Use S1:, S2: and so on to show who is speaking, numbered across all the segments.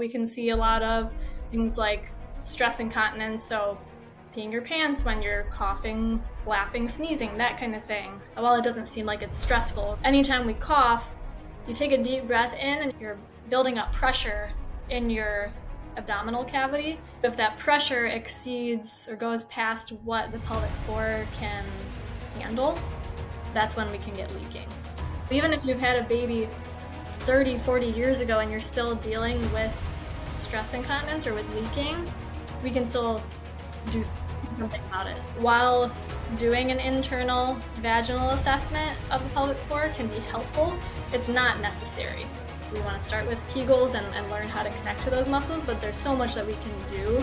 S1: We can see a lot of things like stress incontinence, so peeing your pants when you're coughing, laughing, sneezing, that kind of thing. While it doesn't seem like it's stressful, anytime we cough, you take a deep breath in and you're building up pressure in your abdominal cavity. If that pressure exceeds or goes past what the pelvic floor can handle, that's when we can get leaking. Even if you've had a baby 30, 40 years ago and you're still dealing with stress incontinence or with leaking, we can still do something about it. While doing an internal vaginal assessment of the pelvic floor can be helpful, it's not necessary. We want to start with Kegels and learn how to connect to those muscles, but there's so much that we can do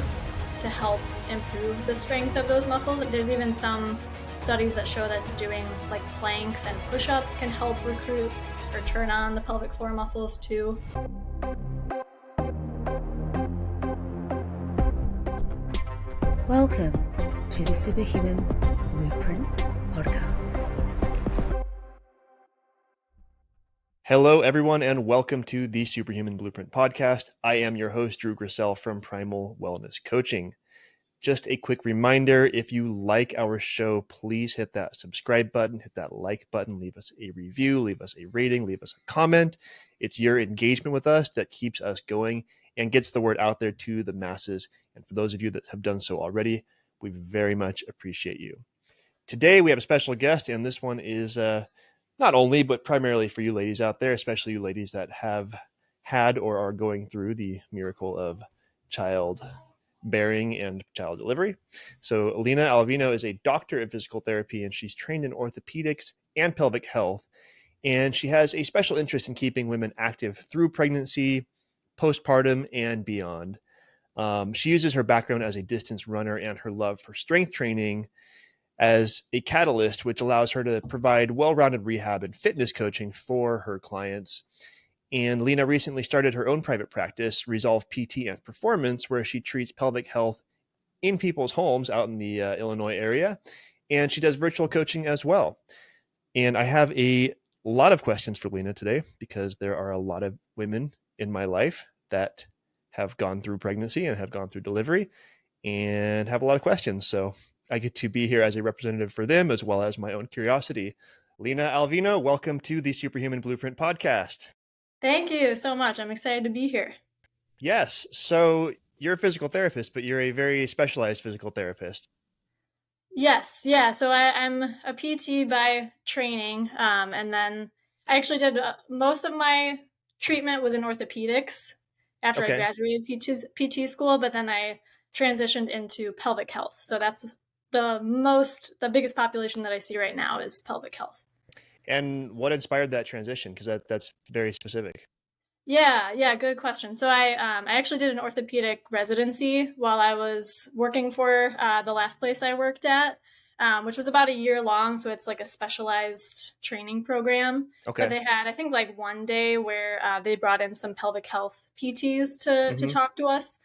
S1: to help improve the strength of those muscles. There's even some studies that show that doing like planks and push-ups can help recruit or turn on the pelvic floor muscles too.
S2: Welcome to the Superhuman Blueprint Podcast.
S3: Hello, everyone, and welcome to the Superhuman Blueprint Podcast. I am your host, Drew Griesel from Primal Wellness Coaching. Just a quick reminder, if you like our show, please hit that subscribe button, hit that like button, leave us a review, leave us a rating, leave us a comment. It's your engagement with us that keeps us going and gets the word out there to the masses. And for those of you that have done so already, we very much appreciate you. Today, we have a special guest, and this one is not only, but primarily for you ladies out there, especially you ladies that have had or are going through the miracle of childbearing and child delivery. So Lina Alvino is a doctor of physical therapy, and she's trained in orthopedics and pelvic health. And she has a special interest in keeping women active through pregnancy, postpartum, and beyond. She uses her background as a distance runner and her love for strength training as a catalyst, which allows her to provide well-rounded rehab and fitness coaching for her clients. And Lina recently started her own private practice, Resolve PT and Performance, where she treats pelvic health in people's homes out in the Illinois area. And she does virtual coaching as well. And I have a lot of questions for Lina today because there are a lot of women in my life that have gone through pregnancy and have gone through delivery and have a lot of questions. So I get to be here as a representative for them as well as my own curiosity. Lina Alvino, welcome to the Superhuman Blueprint Podcast.
S1: Thank you so much. I'm excited to be here.
S3: Yes. So you're a physical therapist, but you're a very specialized physical therapist.
S1: Yes. Yeah. So I'm a PT by training. And then I actually did most of my treatment was in orthopedics after I graduated PT school, but then I transitioned into pelvic health. So that's the biggest population that I see right now is pelvic health. And
S3: what inspired that transition? Because that's very specific.
S1: Yeah, good question. So I actually did an orthopedic residency while I was working for the last place I worked at, which was about a year long. So it's like a specialized training program.
S3: Okay.
S1: But they had, I think, like one day where they brought in some pelvic health PTs to talk to us.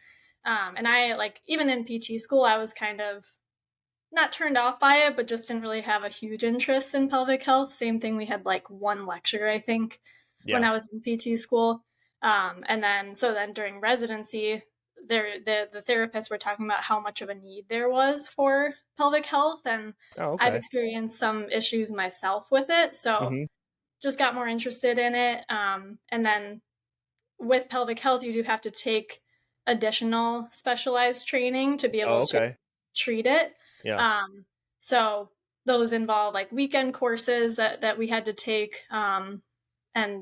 S1: And I, like, even in PT school, I was kind of not turned off by it, but just didn't really have a huge interest in pelvic health. Same thing. We had like one lecture, I think, when I was in PT school. And then during residency, the therapists were talking about how much of a need there was for pelvic health. And I've experienced some issues myself with it. So just got more interested in it. And then with pelvic health, you do have to take additional specialized training to be able to treat it.
S3: Yeah.
S1: So those involve like weekend courses that we had to take. And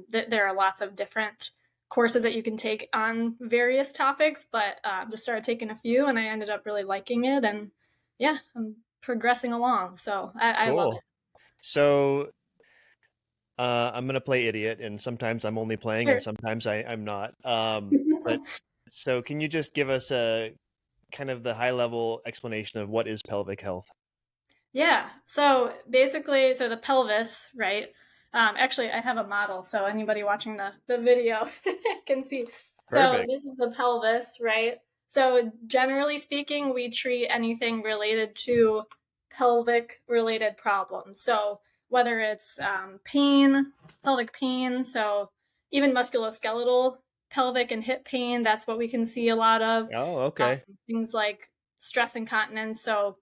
S1: there are lots of different courses that you can take on various topics, but just started taking a few and I ended up really liking it. And yeah, I'm progressing along. So I love it.
S3: So I'm going to play idiot, and sometimes I'm only playing
S1: Sure.
S3: and sometimes I'm not. But so can you just give us a kind of the high level explanation of what is pelvic health?
S1: Yeah. So basically, the pelvis, right? Actually, I have a model, so anybody watching the video can see.
S3: Perfect.
S1: So this is the pelvis, right? So generally speaking, we treat anything related to pelvic related problems. So whether it's pain, pelvic pain, so even musculoskeletal pelvic and hip pain. That's what we can see a lot of.
S3: Oh, okay.
S1: Things like stress incontinence, so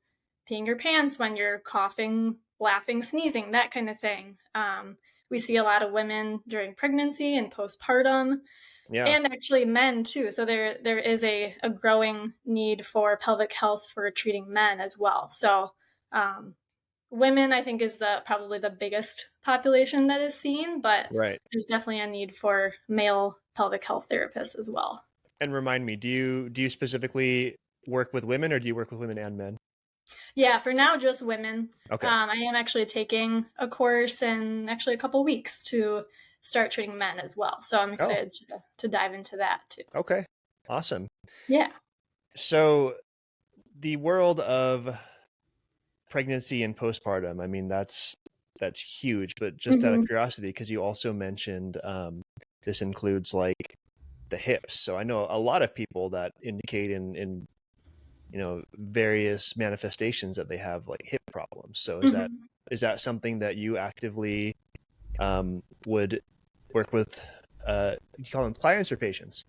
S1: peeing your pants when you're coughing, laughing, sneezing, that kind of thing. We see a lot of women during pregnancy and postpartum,
S3: Yeah.
S1: and actually men too. So there is a growing need for pelvic health for treating men as well. So women, I think, is probably the biggest population that is seen, but
S3: Right.
S1: there's definitely a need for male pelvic health therapists as well.
S3: And remind me, do you specifically work with women, or do you work with women and men?
S1: Yeah, for now, just women.
S3: Okay.
S1: I am actually taking a course in actually a couple weeks to start treating men as well. So I'm excited to dive into that too.
S3: Okay. Awesome.
S1: Yeah.
S3: So the world of pregnancy and postpartum, I mean, that's huge, but just out of curiosity, because you also mentioned this includes like the hips. So I know a lot of people that indicate in various manifestations that they have like hip problems. So is that something that you actively would work with? You call them clients or patients?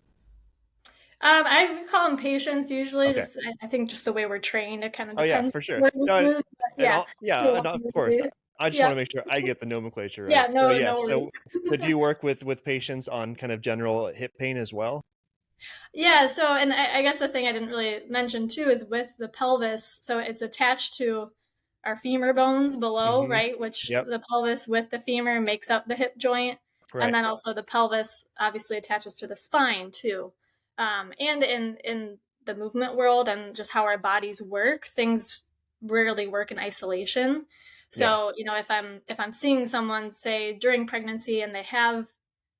S1: I call them patients usually.
S3: Okay.
S1: Just I think just the way we're trained, it kind of
S3: Oh yeah,
S1: depends.
S3: for sure.
S1: Where
S3: No,
S1: this is, but yeah.
S3: and of course. I just want to make sure I get the nomenclature right.
S1: Yeah, no
S3: So
S1: worries.
S3: do you work with patients on kind of general hip pain as well?
S1: Yeah, so, and I guess the thing I didn't really mention too is with the pelvis, so it's attached to our femur bones below, right? Which
S3: Yep.
S1: the pelvis with the femur makes up the hip joint.
S3: Right.
S1: And then also the pelvis obviously attaches to the spine too. And in the movement world and just how our bodies work, things rarely work in isolation. So, if I'm seeing someone, say, during pregnancy and they have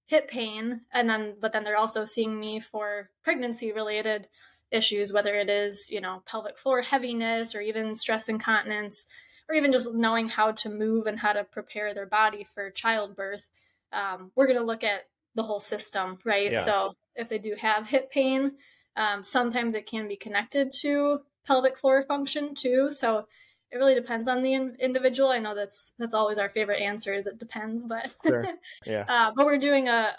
S1: hip pain, but then they're also seeing me for pregnancy related issues, whether it is, pelvic floor heaviness or even stress incontinence, or even just knowing how to move and how to prepare their body for childbirth. We're going to look at the whole system, right?
S3: Yeah.
S1: So if they do have hip pain, sometimes it can be connected to pelvic floor function too. So it really depends on the individual. I know that's always our favorite answer is it depends, but
S3: Sure. Yeah.
S1: But we're doing a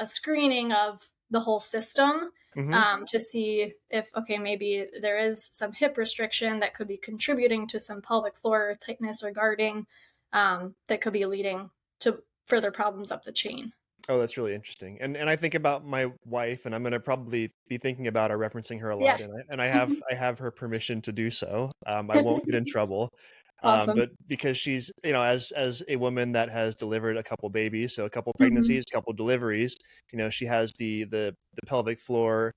S1: screening of the whole system to see if maybe there is some hip restriction that could be contributing to some pelvic floor tightness or guarding that could be leading to further problems up the chain.
S3: Oh, that's really interesting. And I think about my wife, and I'm going to probably be thinking about her, referencing her a lot. And I have her permission to do so. I won't get in trouble.
S1: Awesome.
S3: But because she's, as a woman that has delivered a couple babies, so a couple pregnancies, a couple deliveries, she has the pelvic floor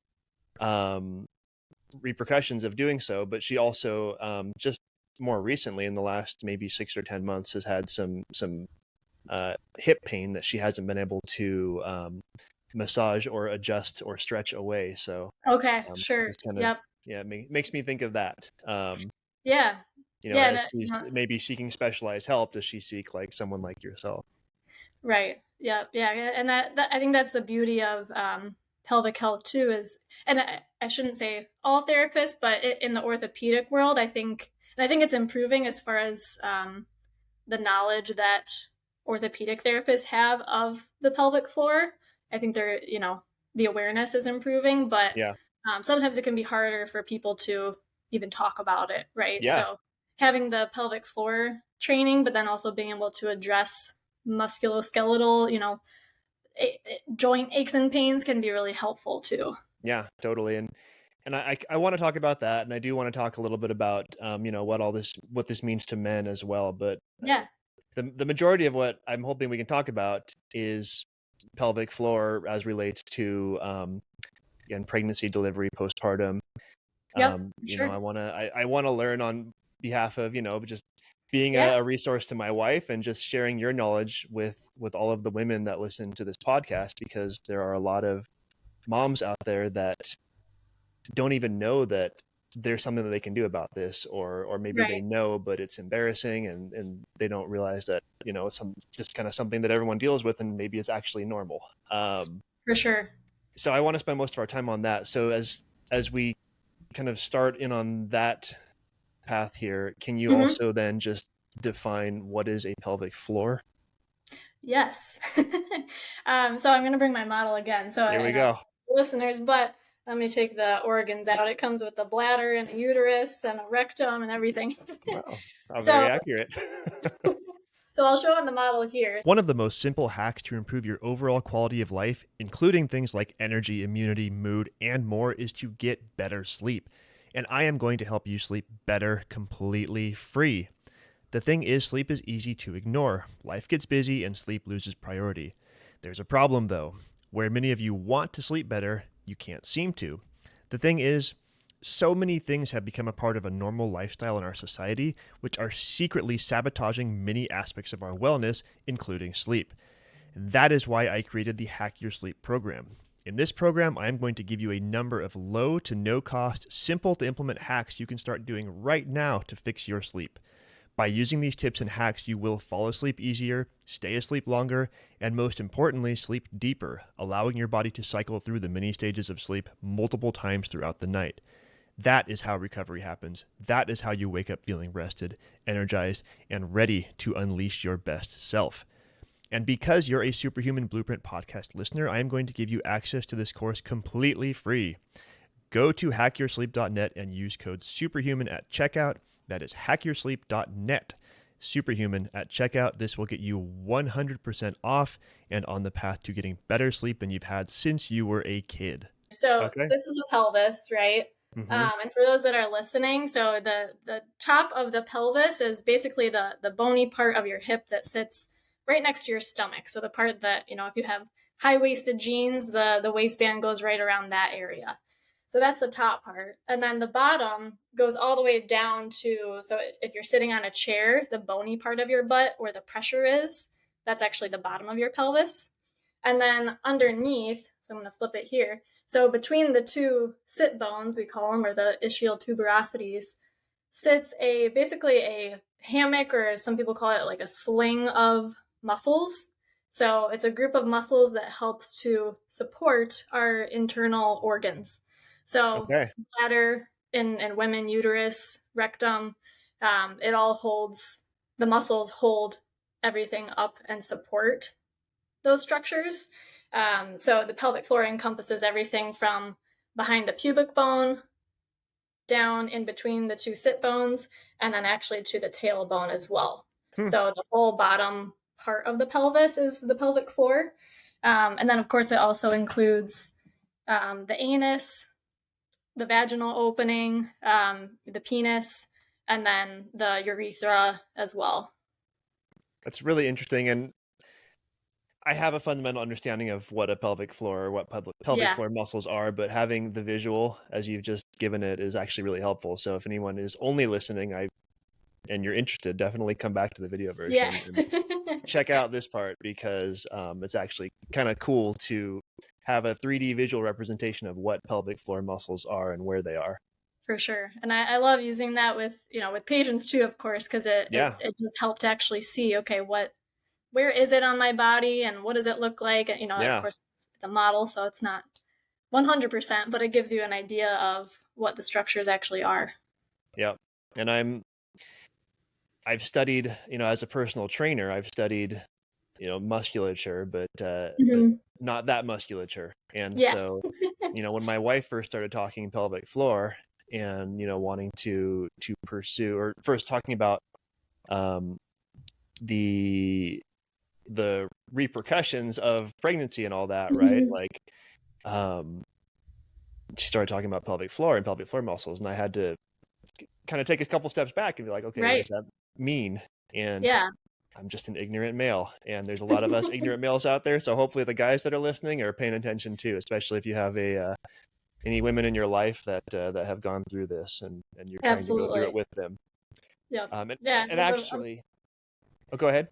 S3: repercussions of doing so. But she also just more recently, in the last maybe 6 or 10 months, has had some hip pain that she hasn't been able to massage or adjust or stretch away. So
S1: sure.
S3: just kind of makes me think of that. As she's maybe seeking specialized help, does she seek like someone like yourself?
S1: Right. Yeah. And that I think that's the beauty of pelvic health too is, and I shouldn't say all therapists, but in the orthopedic world, I think it's improving as far as the knowledge that orthopedic therapists have of the pelvic floor. I think the awareness is improving, but sometimes it can be harder for people to even talk about it, right?
S3: Yeah.
S1: So having the pelvic floor training, but then also being able to address musculoskeletal, joint aches and pains can be really helpful too.
S3: Yeah, totally. And I want to talk about that, and I do want to talk a little bit about what this means to men as well. But the majority of what I'm hoping we can talk about is pelvic floor as relates to again, pregnancy, delivery, postpartum.
S1: Sure.
S3: I want to learn on behalf of just being a resource to my wife and just sharing your knowledge with all of the women that listen to this podcast, because there are a lot of moms out there that don't even know that there's something that they can do about this, or maybe they know, but it's embarrassing and they don't realize that, it's just kind of something that everyone deals with and maybe it's actually normal.
S1: For sure.
S3: So I want to spend most of our time on that. So as we kind of start in on that path here, can you also then just define what is a pelvic floor?
S1: Yes. So I'm going to bring my model again. So
S3: Here we
S1: I know
S3: go.
S1: listeners, but let me take the organs out. It comes with a bladder and a uterus and a rectum and everything.
S3: Wow,
S1: So,
S3: very accurate.
S1: so I'll show on the model here.
S3: One of the most simple hacks to improve your overall quality of life, including things like energy, immunity, mood, and more, is to get better sleep. And I am going to help you sleep better completely free. The thing is, sleep is easy to ignore. Life gets busy and sleep loses priority. There's a problem though. Where many of you want to sleep better, you can't seem to. The thing is, so many things have become a part of a normal lifestyle in our society, which are secretly sabotaging many aspects of our wellness, including sleep. That is why I created the Hack Your Sleep program. In this program, I am going to give you a number of low to no cost, simple to implement hacks you can start doing right now to fix your sleep. By using these tips and hacks, you will fall asleep easier, stay asleep longer, and most importantly, sleep deeper, allowing your body to cycle through the many stages of sleep multiple times throughout the night. That is how recovery happens. That is how you wake up feeling rested, energized, and ready to unleash your best self. And because you're a Superhuman Blueprint podcast listener, I am going to give you access to this course completely free. Go to hackyoursleep.net and use code SUPERHUMAN at checkout. That is hackyoursleep.net, Superhuman at checkout. This will get you 100% off and on the path to getting better sleep than you've had since you were a kid.
S1: So
S3: Okay.
S1: this is the pelvis, right? And for those that are listening, so the top of the pelvis is basically the bony part of your hip that sits right next to your stomach. So the part that, if you have high-waisted jeans, the waistband goes right around that area. So that's the top part. And then the bottom goes all the way down to, so if you're sitting on a chair, the bony part of your butt where the pressure is, that's actually the bottom of your pelvis. And then underneath, so I'm going to flip it here. So between the two sit bones, we call them, or the ischial tuberosities, sits basically a hammock, or some people call it like a sling of muscles. So it's a group of muscles that helps to support our internal organs. So bladder in women, uterus, rectum, it all holds, the muscles hold everything up and support those structures. So the pelvic floor encompasses everything from behind the pubic bone down in between the two sit bones, and then actually to the tailbone as well. So the whole bottom part of the pelvis is the pelvic floor. And then, of course, it also includes the anus, the vaginal opening, the penis, and then the urethra as well.
S3: That's really interesting. And I have a fundamental understanding of what a pelvic floor or what pelvic floor muscles are, but having the visual as you've just given it is actually really helpful. So if anyone is only listening, and you're interested, definitely come back to the video version and check out this part, because it's actually kind of cool to have a 3D visual representation of what pelvic floor muscles are and where they are.
S1: For sure. And I love using that with patients too, of course, because it just helped to actually see, okay, where is it on my body and what does it look like? Of course, it's a model, so it's not 100%, but it gives you an idea of what the structures actually are.
S3: Yeah. And I've studied, as a personal trainer, I've studied, musculature, but not that musculature. And so, when my wife first started talking pelvic floor and, wanting to pursue, or first talking about the repercussions of pregnancy and all that, right? Like, she started talking about pelvic floor and pelvic floor muscles, and I had to kind of take a couple steps back and be like, okay, what does that mean? And I'm just an ignorant male, and there's a lot of us ignorant males out there. So hopefully the guys that are listening are paying attention too, especially if you have any women in your life that have gone through this and you're trying to go through it with them.
S1: Yeah.
S3: And actually, go ahead.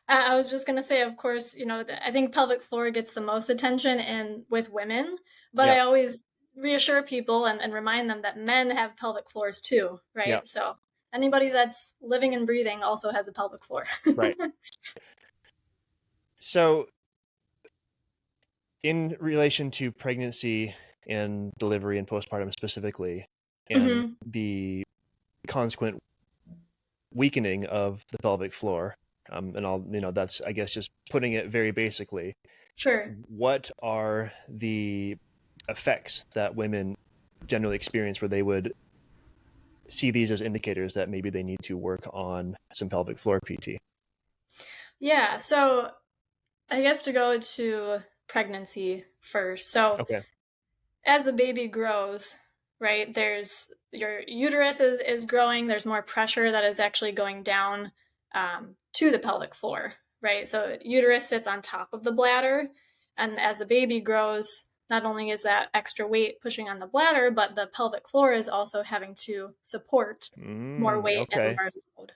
S1: I was just going to say, of course, I think pelvic floor gets the most attention with women, but I always reassure people and remind them that men have pelvic floors too, right? Yep. So anybody that's living and breathing also has a pelvic floor.
S3: Right. So in relation to pregnancy and delivery and postpartum specifically, and the consequent weakening of the pelvic floor, And I'll, that's, I guess, just putting it very basically.
S1: Sure.
S3: What are the effects that women generally experience where they would see these as indicators that maybe they need to work on some pelvic floor PT?
S1: Yeah. So I guess to go to pregnancy first. So
S3: Okay.
S1: as the baby grows, right, there's your uterus is growing, there's more pressure that is actually going down to the pelvic floor, right? So uterus sits on top of the bladder, and as the baby grows, not only is that extra weight pushing on the bladder, but the pelvic floor is also having to support more weight and
S3: Okay.
S1: more load,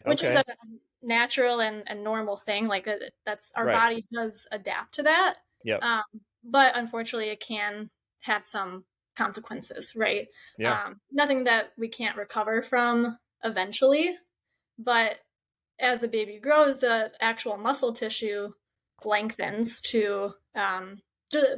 S1: which is
S3: Okay.
S1: a natural and normal thing. Like that's our
S3: Right.
S1: body does adapt to that.
S3: Yep.
S1: But unfortunately, it can have some consequences, right?
S3: Yeah.
S1: Nothing that we can't recover from eventually, but as the baby grows, the actual muscle tissue lengthens to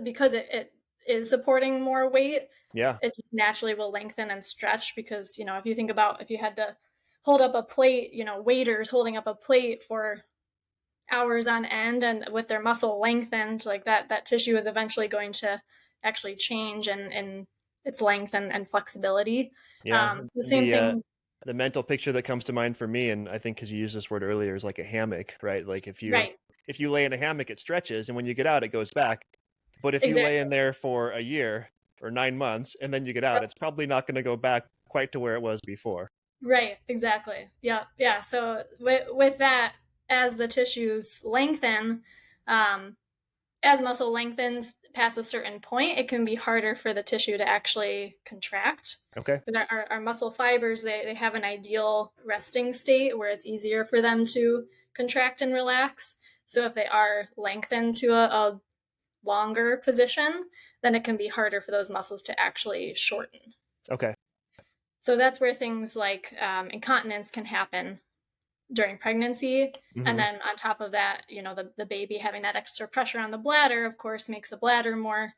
S1: because it is supporting more weight.
S3: Yeah.
S1: It just naturally will lengthen and stretch because, if you think about if you had to hold up a plate, waiters holding up a plate for hours on end and with their muscle lengthened, like that tissue is eventually going to actually change in its length and flexibility.
S3: Yeah.
S1: The same thing.
S3: The mental picture that comes to mind for me, and I think because you used this word earlier, is like a hammock, right? Like if you
S1: Right.
S3: lay in a hammock, it stretches, and when you get out, it goes back. But if you lay in
S1: Exactly.
S3: there for a year or 9 months and then you get out, it's probably not going to go back quite to where it was before.
S1: Right. Exactly. Yeah. So with that, as the tissues lengthen, um, as muscle lengthens past a certain point, it can be harder for the tissue to actually contract.
S3: Okay.
S1: Because our muscle fibers, they have an ideal resting state where it's easier for them to contract and relax. So if they are lengthened to a longer position, then it can be harder for those muscles to actually shorten.
S3: Okay.
S1: So that's where things like incontinence can happen during pregnancy. And then on top of that, the baby having that extra pressure on the bladder, of course, makes the bladder more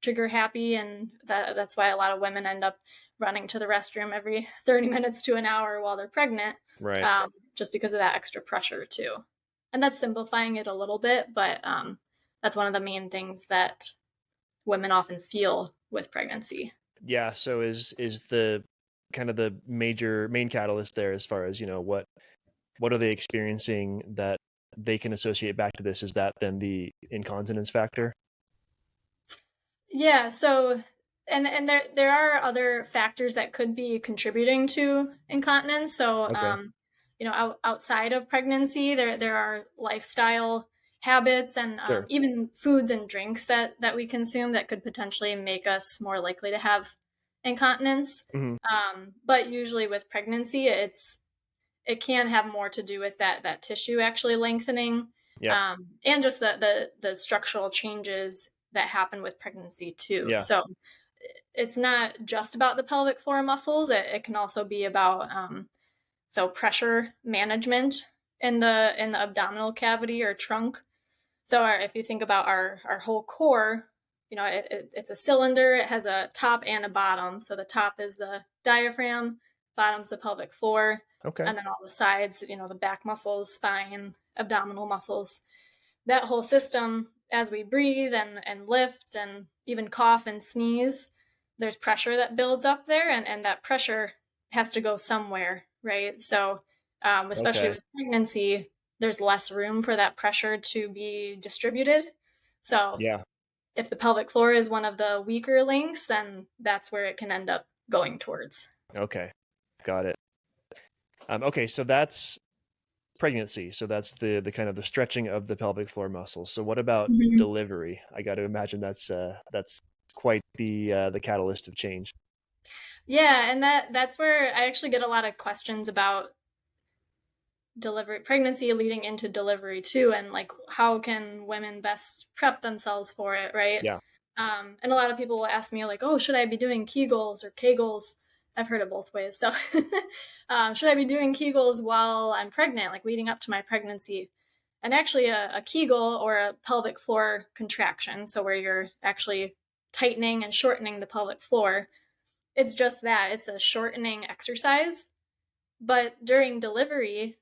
S1: trigger happy. And that's why a lot of women end up running to the restroom every 30 minutes to an hour while they're pregnant.
S3: Right.
S1: Just because of that extra pressure too. And that's simplifying it a little bit, but that's one of the main things that women often feel with pregnancy.
S3: Yeah. So is the kind of the main catalyst there as far as, what are they experiencing that they can associate back to this? Is that then the incontinence factor?
S1: Yeah, so and there are other factors that could be contributing to incontinence. So
S3: Okay.
S1: outside of pregnancy, there are lifestyle habits and
S3: Sure.
S1: even foods and drinks that we consume that could potentially make us more likely to have incontinence. But usually with pregnancy, it can have more to do with that tissue actually lengthening,
S3: Yeah.
S1: and just the structural changes that happen with pregnancy too.
S3: Yeah.
S1: So it's not just about the pelvic floor muscles. It can also be about so pressure management in the abdominal cavity or trunk. So if you think about our whole core, it's a cylinder. It has a top and a bottom. So the top is the diaphragm, bottom's the pelvic floor,
S3: Okay.
S1: and then all the sides, the back muscles, spine, abdominal muscles. That whole system, as we breathe and lift and even cough and sneeze, there's pressure that builds up there, and that pressure has to go somewhere, right? So especially with pregnancy, there's less room for that pressure to be distributed. So
S3: Yeah.
S1: if the pelvic floor is one of the weaker links, then that's where it can end up going towards.
S3: Okay. Got it. Okay, so that's pregnancy. So that's the kind of the stretching of the pelvic floor muscles. So what about delivery? I got to imagine that's quite the catalyst of change.
S1: Yeah, and that's where I actually get a lot of questions about pregnancy leading into delivery too, and like how can women best prep themselves for it, right?
S3: Yeah.
S1: And a lot of people will ask me like, oh, should I be doing Kegels or Kegels? I've heard it both ways. So should I be doing Kegels while I'm pregnant, like leading up to my pregnancy? And actually a Kegel, or a pelvic floor contraction, so where you're actually tightening and shortening the pelvic floor, it's just that. It's a shortening exercise. But during delivery,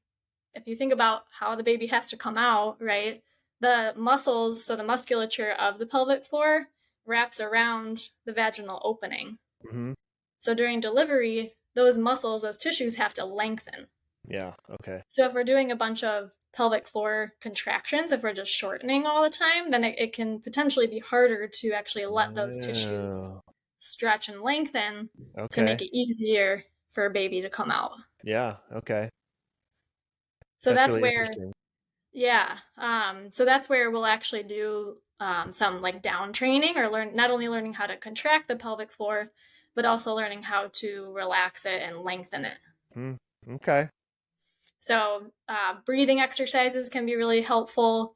S1: if you think about how the baby has to come out, right, the muscles, so the musculature of the pelvic floor wraps around the vaginal opening.
S3: Mm-hmm.
S1: So during delivery, those muscles, those tissues have to lengthen.
S3: Yeah. Okay.
S1: So if we're doing a bunch of pelvic floor contractions, if we're just shortening all the time, then it can potentially be harder to actually let those tissues
S3: Oh,
S1: stretch and lengthen to
S3: okay.
S1: make it easier for a baby to come out.
S3: Yeah. Okay.
S1: So
S3: That's
S1: that's
S3: really
S1: where,
S3: interesting.
S1: yeah. So that's where we'll actually do some like down training, or not only learning how to contract the pelvic floor, but also learning how to relax it and lengthen it.
S3: Mm, okay.
S1: So breathing exercises can be really helpful.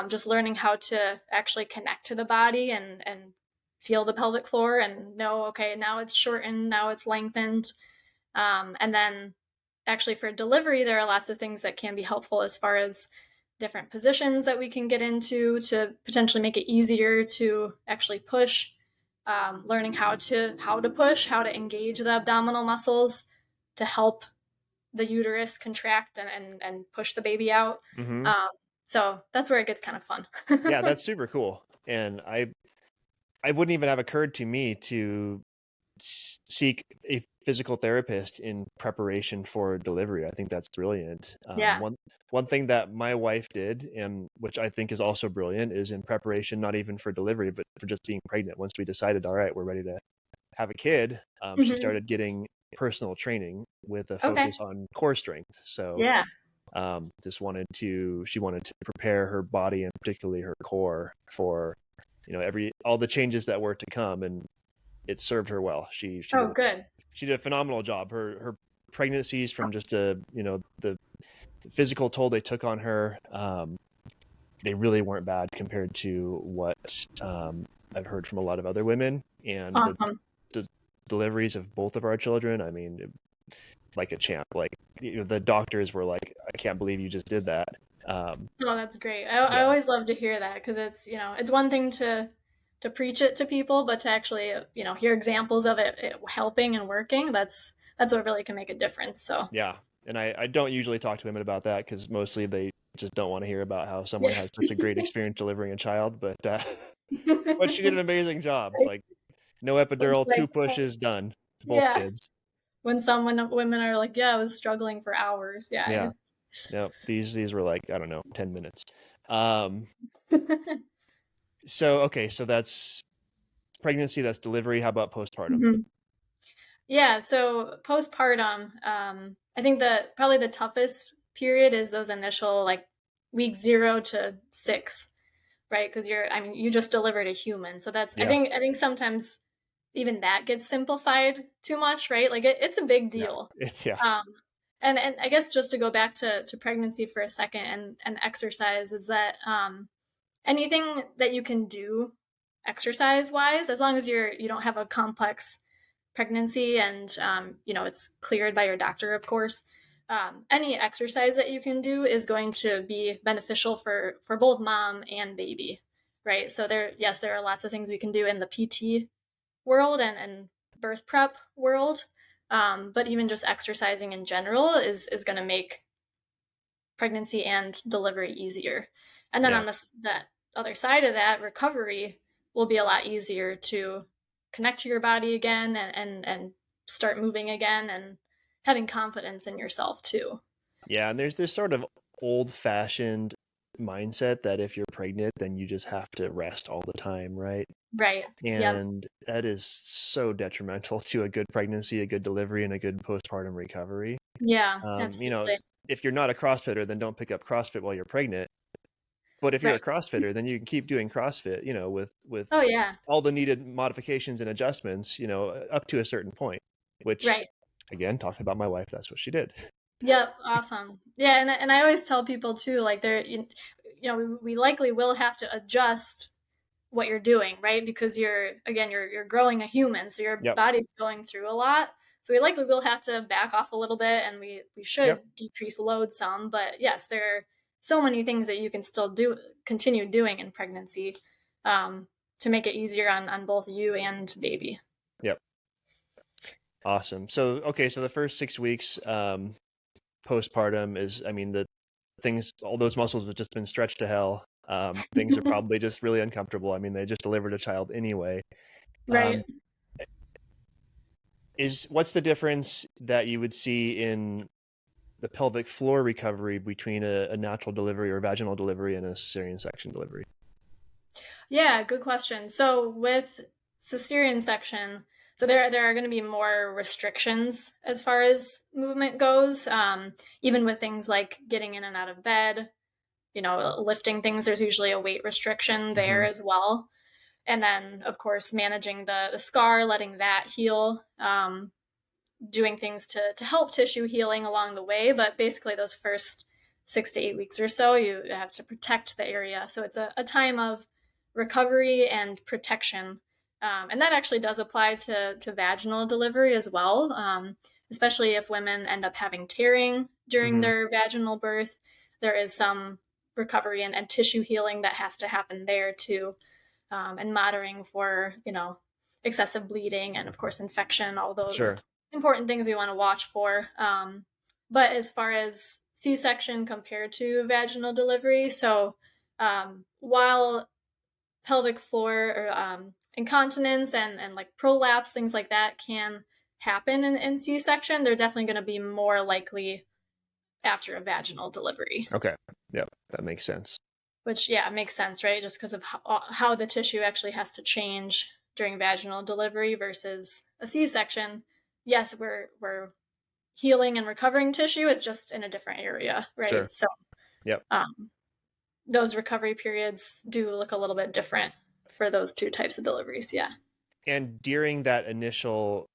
S1: Just learning how to actually connect to the body and feel the pelvic floor and know, okay, now it's shortened, now it's lengthened. And then actually for delivery, there are lots of things that can be helpful as far as different positions that we can get into to potentially make it easier to actually push. Learning how to push, how to engage the abdominal muscles to help the uterus contract and push the baby out.
S3: Mm-hmm.
S1: Um, so that's where it gets kind of fun.
S3: Yeah, that's super cool. And I wouldn't even have occurred to me to seek a physical therapist in preparation for delivery. I think that's brilliant.
S1: Yeah.
S3: One thing that my wife did, and which I think is also brilliant, is in preparation, not even for delivery, but for just being pregnant. Once we decided, all right, we're ready to have a kid, she
S1: Mhm.
S3: started getting personal training with a
S1: Okay.
S3: focus on core strength. So
S1: Yeah.
S3: she wanted to prepare her body and particularly her core for all the changes that were to come, and it served her well. She
S1: Oh, good.
S3: did a phenomenal job. Her pregnancies, from just the physical toll they took on her, they really weren't bad compared to what I've heard from a lot of other women. And
S1: Awesome.
S3: the deliveries of both of our children, I mean, like a champ. Like the doctors were like, I can't believe you just did that.
S1: Oh, that's great. I
S3: Yeah,
S1: always love to hear that because it's one thing to preach it to people, but to actually hear examples of it helping and working, that's what really can make a difference. So
S3: yeah. And I don't usually talk to women about that because mostly they just don't want to hear about how someone
S1: yeah.
S3: has such a great experience delivering a child. But but she did an amazing job. Like no epidural,
S1: Like,
S3: two pushes, done. Both
S1: yeah,
S3: kids.
S1: when women are like, yeah, I was struggling for hours. Yeah.
S3: Yeah. No, these were like, I don't know, 10 minutes. Um, so okay, so that's pregnancy, that's delivery. How about postpartum?
S1: Mhm. Yeah, so postpartum, I think probably the toughest period is those initial like week 0 to 6, right? Because you just delivered a human, so that's
S3: Yeah.
S1: I think sometimes even that gets simplified too much, right? Like it's a big
S3: Yeah.
S1: deal.
S3: It's yeah.
S1: Um, and I guess just to go back to pregnancy for a second and exercise is that anything that you can do exercise wise, as long as you don't have a complex pregnancy and it's cleared by your doctor, of course. Any exercise that you can do is going to be beneficial for both mom and baby, right? So there are lots of things we can do in the PT world and birth prep world, but even just exercising in general is going to make pregnancy and delivery easier. And then
S3: Yeah.
S1: on that other side of that, recovery will be a lot easier to connect to your body again and start moving again and having confidence in yourself too.
S3: Yeah, and there's this sort of old-fashioned mindset that if you're pregnant, then you just have to rest all the time, right?
S1: Right. Yep.
S3: And that is so detrimental to a good pregnancy, a good delivery, and a good postpartum recovery.
S1: Yeah,
S3: Um, you know,
S1: absolutely.
S3: if you're not a CrossFitter, then don't pick up CrossFit while you're pregnant. But if you're a
S1: Right.
S3: CrossFitter, then you can keep doing CrossFit, with
S1: Oh yeah.
S3: all the needed modifications and adjustments, up to a certain point, which
S1: Right.
S3: again, talking about my wife, that's what she did.
S1: Yep, awesome. Yeah, and I always tell people too, like we likely will have to adjust what you're doing, right? Because you're growing a human, so your
S3: Yep.
S1: body's going through a lot. So we likely will have to back off a little bit, and we
S3: Yep.
S1: should decrease load some. But yes, there are so many things that you can still continue doing in pregnancy, to make it easier on both you and baby.
S3: Yep. Awesome. So, okay. So the first 6 weeks, postpartum is, I mean, the things, all those muscles have just been stretched to hell. Things are probably just really uncomfortable. I mean, they just delivered a child anyway.
S1: Right.
S3: What's the difference that you would see in the pelvic floor recovery between a natural delivery or vaginal delivery and a cesarean section delivery?
S1: Yeah, good question. So with cesarean section, so there are going to be more restrictions as far as movement goes. Even with things like getting in and out of bed, lifting things, there's usually a weight restriction there as well. And then, of course, managing the scar, letting that heal, doing things to help tissue healing along the way. But basically, those first 6 to 8 weeks or so, you have to protect the area. So it's a time of recovery and protection. And that actually does apply to vaginal delivery as well, especially if women end up having tearing during their vaginal birth. There is some recovery and tissue healing that has to happen there too, and monitoring for, excessive bleeding and, of course, infection, all those important things we want to watch for. But as far as C-section compared to vaginal delivery, so while pelvic floor or incontinence and like prolapse, things like that can happen in C-section, they're definitely going to be more likely after a vaginal delivery.
S3: Okay. Yep. That makes sense.
S1: Which, yeah, makes sense, right? Just because of how the tissue actually has to change during vaginal delivery versus a C-section. Yes, we're healing and recovering tissue. It's just in a different area, right?
S3: Sure.
S1: So
S3: yep.
S1: Those recovery periods do look a little bit different for those two types of deliveries. Yeah.
S3: And during that initial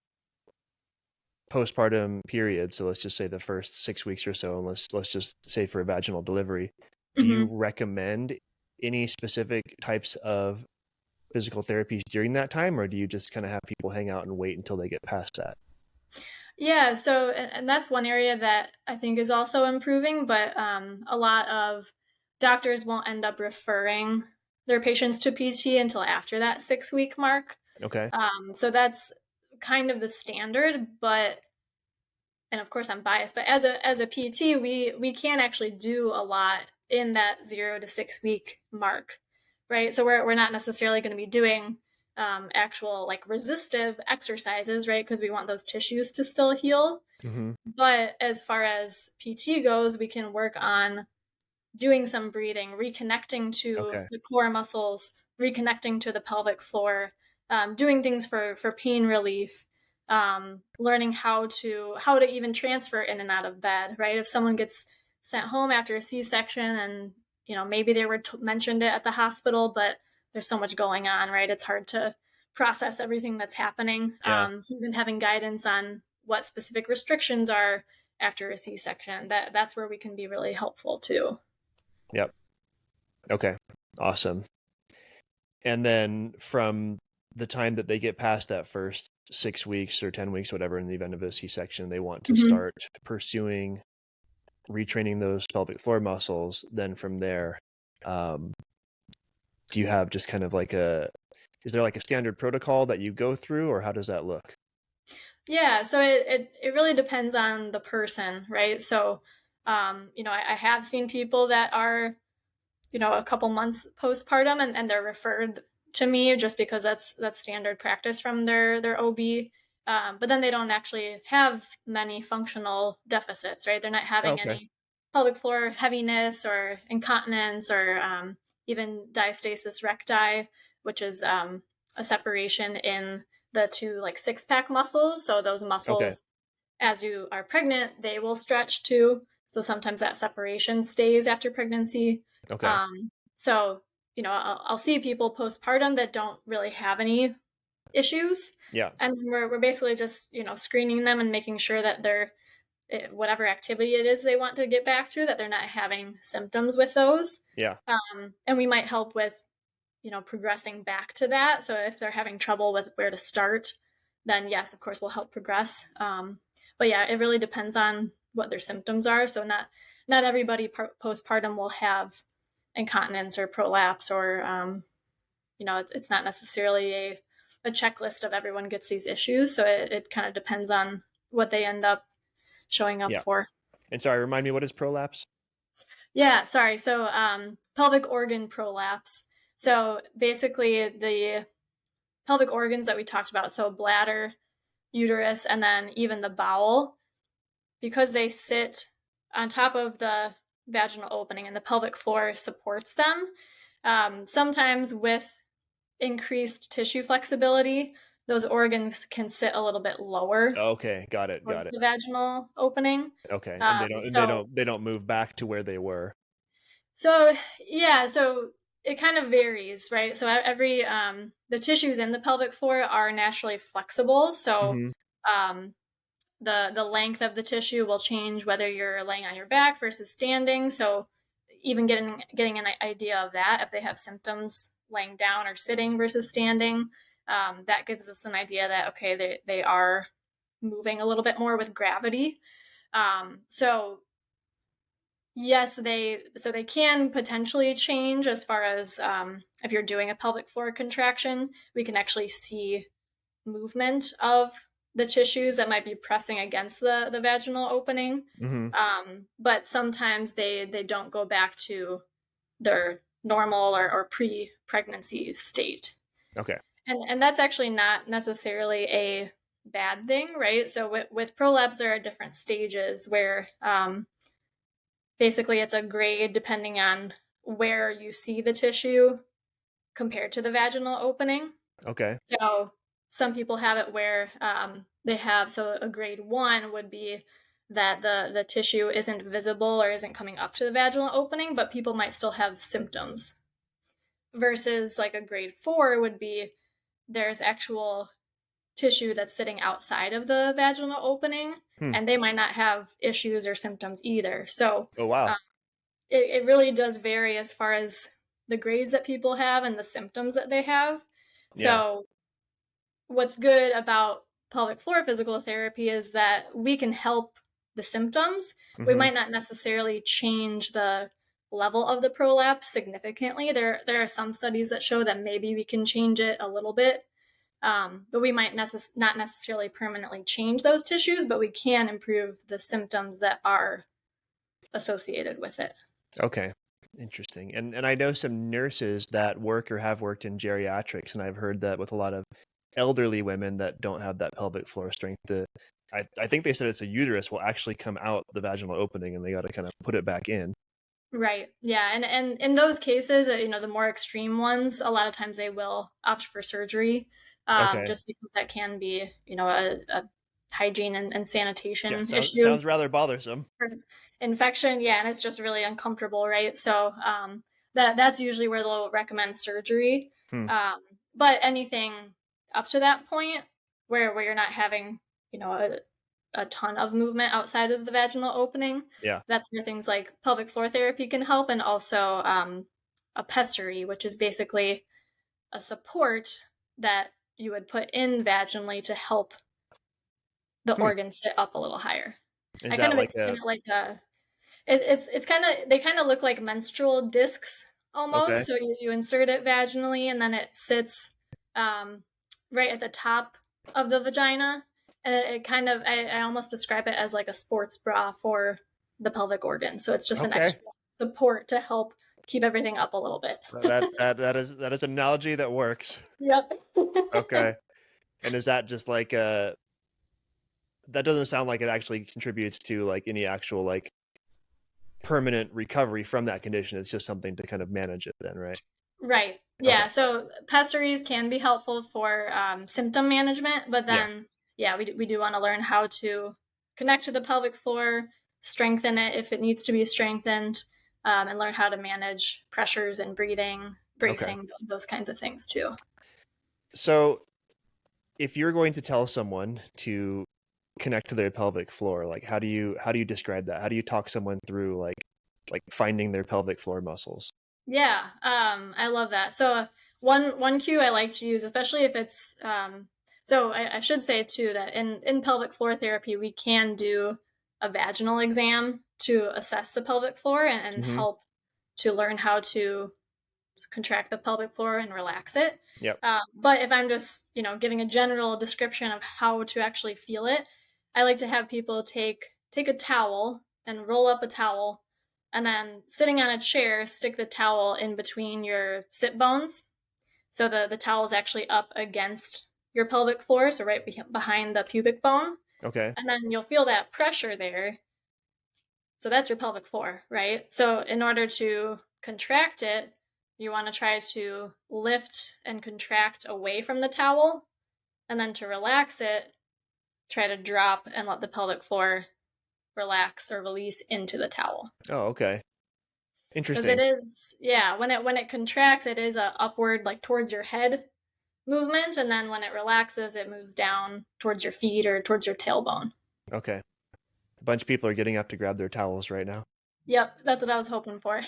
S3: postpartum period, so let's just say the first 6 weeks or so, and let's just say for a vaginal delivery, do you recommend any specific types of physical therapies during that time, or do you just kind of have people hang out and wait until they get past that?
S1: Yeah, so and that's one area that I think is also improving, but a lot of doctors won't end up referring their patients to PT until after that 6-week mark.
S3: Okay.
S1: So that's kind of the standard, but, and of course I'm biased, but as a PT, we can actually do a lot in that 0 to 6 week mark, right? So we're not necessarily going to be doing actual like resistive exercises, right? Because we want those tissues to still heal. But as far as PT goes, we can work on doing some breathing, reconnecting to the core muscles, reconnecting to the pelvic floor, doing things for pain relief, learning how to even transfer in and out of bed, right? If someone gets sent home after a C-section and, maybe they were mentioned it at the hospital, but there's so much going on, right? It's hard to process everything that's happening. So even having guidance on what specific restrictions are after a C-section, that's where we can be really helpful too.
S3: Yep. Okay. Awesome. And then from the time that they get past that first 6 weeks or 10 weeks, whatever, in the event of a C-section, they want to start pursuing retraining those pelvic floor muscles. Then from there, do you have just kind of like is there like a standard protocol that you go through, or how does that look?
S1: Yeah, so it really depends on the person, right? So, I have seen people that are, a couple months postpartum and they're referred to me just because that's standard practice from their OB. But then they don't actually have many functional deficits, right? They're not having any pelvic floor heaviness or incontinence or even diastasis recti, which is a separation in the two like 6-pack muscles. So those muscles, as you are pregnant, they will stretch too. So sometimes that separation stays after pregnancy. So, I'll see people postpartum that don't really have any issues.
S3: Yeah.
S1: And we're basically just, screening them and making sure that they're, whatever activity it is they want to get back to, that they're not having symptoms with those.
S3: Yeah.
S1: And we might help with, progressing back to that. So if they're having trouble with where to start, then yes, of course, we'll help progress. But yeah, it really depends on what their symptoms are. So not everybody postpartum will have incontinence or prolapse or, it's not necessarily a checklist of everyone gets these issues. So it kind of depends on what they end up showing up for.
S3: And sorry, remind me, what is prolapse?
S1: Yeah, sorry. So, pelvic organ prolapse. So basically the pelvic organs that we talked about, so bladder, uterus, and then even the bowel, because they sit on top of the vaginal opening and the pelvic floor supports them. Sometimes with increased tissue flexibility, those organs can sit a little bit lower
S3: Okay, got it,
S1: towards
S3: got it.
S1: the vaginal opening.
S3: Okay, and
S1: Um, so,
S3: they don't move back to where they were.
S1: so yeah, so it kind of varies, right? So every the tissues in the pelvic floor are naturally flexible. So
S3: Hmm.
S1: um, the length of the tissue will change whether you're laying on your back versus standing. So even getting an idea of that, if they have symptoms laying down or sitting versus standing, that gives us an idea that okay, they are moving a little bit more with gravity. So yes, they can potentially change as far as if you're doing a pelvic floor contraction, we can actually see movement of the tissues that might be pressing against the vaginal opening.
S3: Hmm.
S1: But sometimes they don't go back to their normal or pre-pregnancy state.
S3: Okay.
S1: And that's actually not necessarily a bad thing, right? So with prolapse, there are different stages where basically it's a grade depending on where you see the tissue compared to the vaginal opening.
S3: Okay.
S1: So some people have it where they have, so a grade 1 would be that the tissue isn't visible or isn't coming up to the vaginal opening, but people might still have symptoms. Versus like a grade 4 would be there's actual tissue that's sitting outside of the vaginal opening,
S3: Hmm.
S1: and they might not have issues or symptoms either. So
S3: Oh, wow.
S1: it really does vary as far as the grades that people have and the symptoms that they have.
S3: Yeah.
S1: So what's good about pelvic floor physical therapy is that we can help the symptoms. We
S3: Hmm.
S1: might not necessarily change the level of the prolapse significantly. There are some studies that show that maybe we can change it a little bit, but we might not necessarily permanently change those tissues, but we can improve the symptoms that are associated with it.
S3: Okay. Interesting. And I know some nurses that work or have worked in geriatrics, and I've heard that with a lot of elderly women that don't have that pelvic floor strength, I think they said it's a uterus will actually come out the vaginal opening and they got to kind of put it back in.
S1: Right. Yeah. And in those cases, the more extreme ones, a lot of times they will opt for surgery,
S3: Okay.
S1: just because that can be, a hygiene and
S3: Yeah,
S1: sanitation issue
S3: sounds rather bothersome.
S1: for infection. Yeah. And it's just really uncomfortable. Right. So that's usually where they'll recommend surgery.
S3: Hmm.
S1: Um, but anything up to that point where you're not having, a ton of movement outside of the vaginal opening,
S3: Yeah.
S1: that's where things like pelvic floor therapy can help, and also a pessary, which is basically a support that you would put in vaginally to help the
S3: Hmm.
S1: organ sit up a little higher.
S3: Is
S1: I kind
S3: that
S1: of
S3: like
S1: explain
S3: a
S1: it like it's kind of, they kind of look like menstrual discs
S3: okay?
S1: almost. So you insert it vaginally, and then it sits right at the top of the vagina, and it kind of, I almost describe it as like a sports bra for the pelvic organ. So it's just an
S3: Okay.
S1: extra support to help keep everything up a little bit.
S3: That is an analogy that works.
S1: Yep.
S3: Okay. And is that just like that doesn't sound like it actually contributes to like any actual like permanent recovery from that condition. It's just something to kind of manage it then, right?
S1: Right.
S3: Okay.
S1: Yeah. So pessaries can be helpful for symptom management, but
S3: Yeah.
S1: then, yeah, we do want to learn how to connect to the pelvic floor, strengthen it if it needs to be strengthened, and learn how to manage pressures and breathing,
S3: Okay.
S1: bracing, those kinds of things too.
S3: So if you're going to tell someone to connect to their pelvic floor, like how do you describe that? How do you talk someone through like finding their pelvic floor muscles?
S1: Yeah, I love that. So one cue I like to use, especially if it's so I should say too that in pelvic floor therapy we can do a vaginal exam to assess the pelvic floor and
S3: Hmm.
S1: help to learn how to contract the pelvic floor and relax it.
S3: Yep.
S1: But if I'm just giving a general description of how to actually feel it, I like to have people take a towel and roll up a towel, and then sitting on a chair, stick the towel in between your sit bones. So the towel is actually up against your pelvic floor, so right behind the pubic bone.
S3: Okay.
S1: And then you'll feel that pressure there. So that's your pelvic floor, right? So in order to contract it, you want to try to lift and contract away from the towel. And then to relax it, try to drop and let the pelvic floor relax or release into the towel.
S3: Oh, okay.
S1: Because
S3: Interesting.
S1: it is, yeah, when it contracts, it is a upward, like towards your head movement, and then when it relaxes, it moves down towards your feet or towards your tailbone.
S3: Okay. A bunch of people are getting up to grab their towels right now.
S1: Yep, that's what I was hoping for.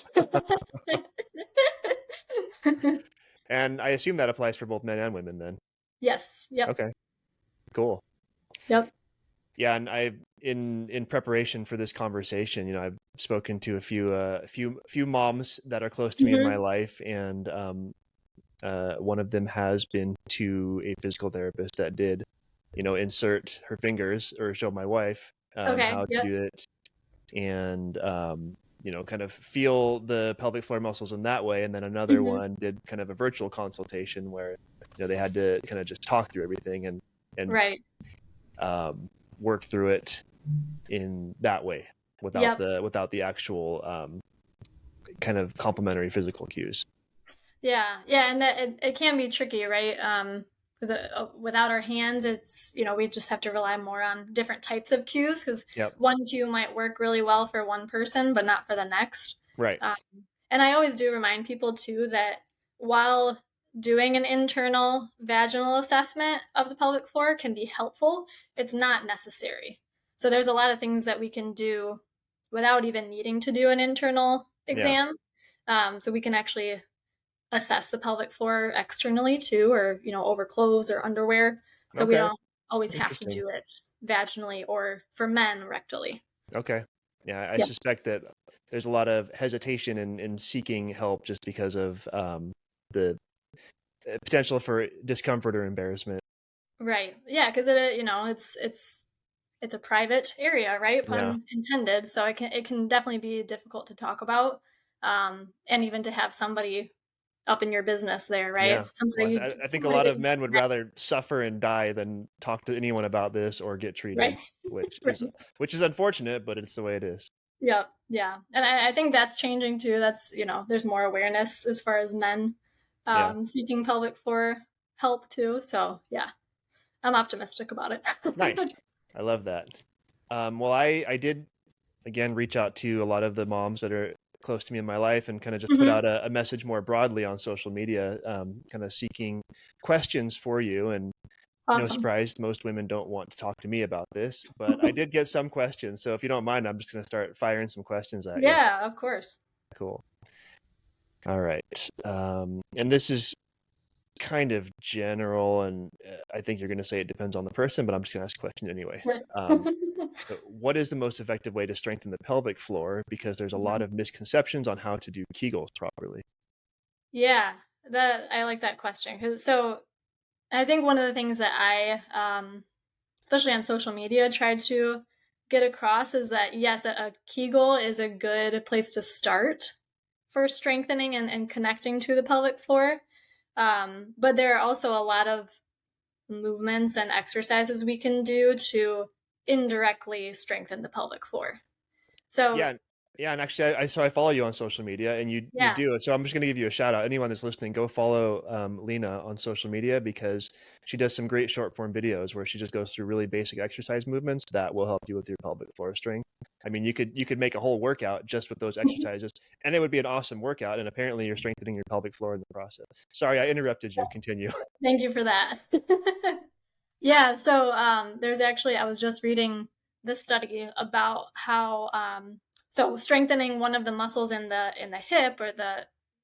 S3: And I assume that applies for both men and women then.
S1: Yes. Yep.
S3: Okay. Cool.
S1: Yep.
S3: Yeah, and I in preparation for this conversation, you know, I've spoken to a few moms that are close to me in my life, and one of them has been to a physical therapist that did, you know, insert her fingers or show my wife how to do it, and you know, kind of feel the pelvic floor muscles in that way. And then another one did kind of a virtual consultation where, you know, they had to kind of just talk through everything and
S1: Right.
S3: work through it in that way without the actual kind of complementary physical cues.
S1: Yeah, and that it can be tricky, right? Because without our hands, it's, you know, we just have to rely more on different types of cues, because one cue might work really well for one person, but not for the next.
S3: Right.
S1: And I always do remind people too that while doing an internal vaginal assessment of the pelvic floor can be helpful, it's not necessary. So there's a lot of things that we can do without even needing to do an internal exam. So we can actually assess the pelvic floor externally too, or, you know, over clothes or underwear. So we don't always have to do it vaginally, or for men, rectally.
S3: Okay. Yeah, I suspect that there's a lot of hesitation in seeking help just because of the potential for discomfort or embarrassment.
S1: Right. Yeah, because it, you know, it's a private area, right? Pun intended. So it can definitely be difficult to talk about, and even to have somebody up in your business there, right?
S3: Yeah.
S1: Somebody,
S3: well, I think a lot of men would rather suffer and die than talk to anyone about this or get treated,
S1: right?
S3: which is unfortunate, but it's the way it is.
S1: Yeah. And I think that's changing too. That's, you know, there's more awareness as far as men seeking pelvic floor help too. So yeah, I'm optimistic about it.
S3: Nice. I love that. Well, I did, again, reach out to a lot of the moms that are close to me in my life and kind of just put out a message more broadly on social media, kind of seeking questions for you. And no surprise, most women don't want to talk to me about this, but I did get some questions. So if you don't mind, I'm just going to start firing some questions at you.
S1: Yeah, of course.
S3: Cool. All right. And this is kind of general, and I think you're going to say it depends on the person, but I'm just going to ask a question anyway. So what is the most effective way to strengthen the pelvic floor? Because there's a lot of misconceptions on how to do Kegels properly.
S1: Yeah, I like that question. So I think one of the things that I, especially on social media, tried to get across is that, yes, a Kegel is a good place to start for strengthening and connecting to the pelvic floor. But there are also a lot of movements and exercises we can do to indirectly strengthen the pelvic floor. So
S3: yeah, and actually, I follow you on social media, and you do it. So I'm just going to give you a shout out. Anyone that's listening, go follow Lina on social media, because she does some great short form videos where she just goes through really basic exercise movements that will help you with your pelvic floor strength. I mean, you could make a whole workout just with those exercises, and it would be an awesome workout. And apparently, you're strengthening your pelvic floor in the process. Sorry, I interrupted you. Continue.
S1: Thank you for that. Yeah. So there's actually, I was just reading this study about how so strengthening one of the muscles in the hip, or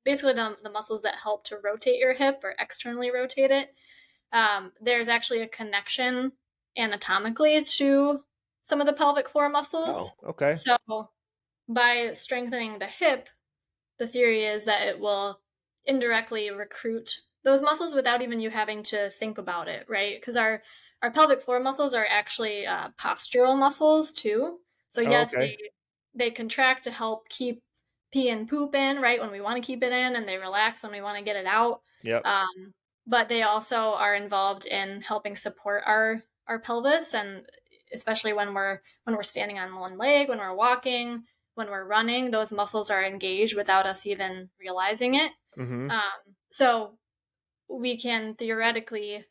S1: basically the muscles that help to rotate your hip or externally rotate it. There's actually a connection anatomically to some of the pelvic floor muscles.
S3: Oh, okay.
S1: So by strengthening the hip, the theory is that it will indirectly recruit those muscles without even you having to think about it, right? Because our pelvic floor muscles are actually postural muscles too. So yes, they contract to help keep pee and poop in, right, when we want to keep it in, and they relax when we want to get it out.
S3: Yep.
S1: But they also are involved in helping support our pelvis, and especially when we're standing on one leg, when we're walking, when we're running, those muscles are engaged without us even realizing it.
S3: Mm-hmm.
S1: So we can theoretically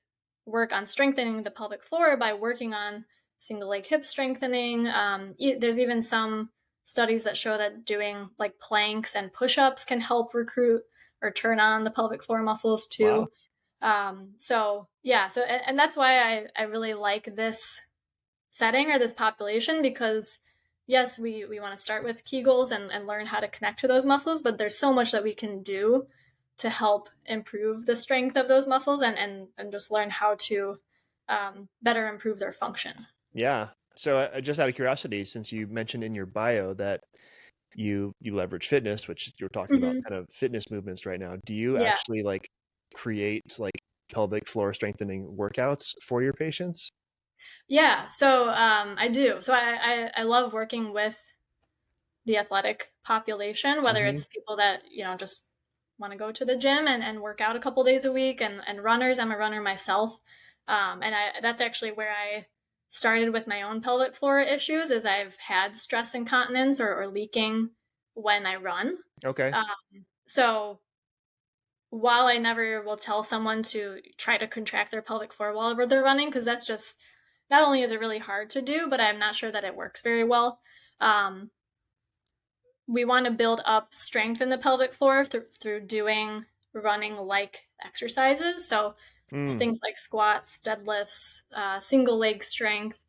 S1: work on strengthening the pelvic floor by working on single leg hip strengthening. There's even some studies that show that doing like planks and push-ups can help recruit or turn on the pelvic floor muscles too.
S3: Wow.
S1: So that's why I really like this setting or this population, because yes, we want to start with Kegels and learn how to connect to those muscles, but there's so much that we can do to help improve the strength of those muscles and just learn how to better improve their function.
S3: Yeah. So just out of curiosity, since you mentioned in your bio that you leverage fitness, which you're talking about kind of fitness movements right now, do you actually like create like pelvic floor strengthening workouts for your patients?
S1: Yeah, so I do. So I love working with the athletic population, whether it's people that, just want to go to the gym and work out a couple days a week, and runners. I'm a runner myself. And that's actually where I started with my own pelvic floor issues, is I've had stress incontinence or leaking when I run.
S3: Okay.
S1: So while I never will tell someone to try to contract their pelvic floor while they're running, because that's just, not only is it really hard to do, but I'm not sure that it works very well. We want to build up strength in the pelvic floor through doing running like exercises. So things like squats, deadlifts, single leg strength.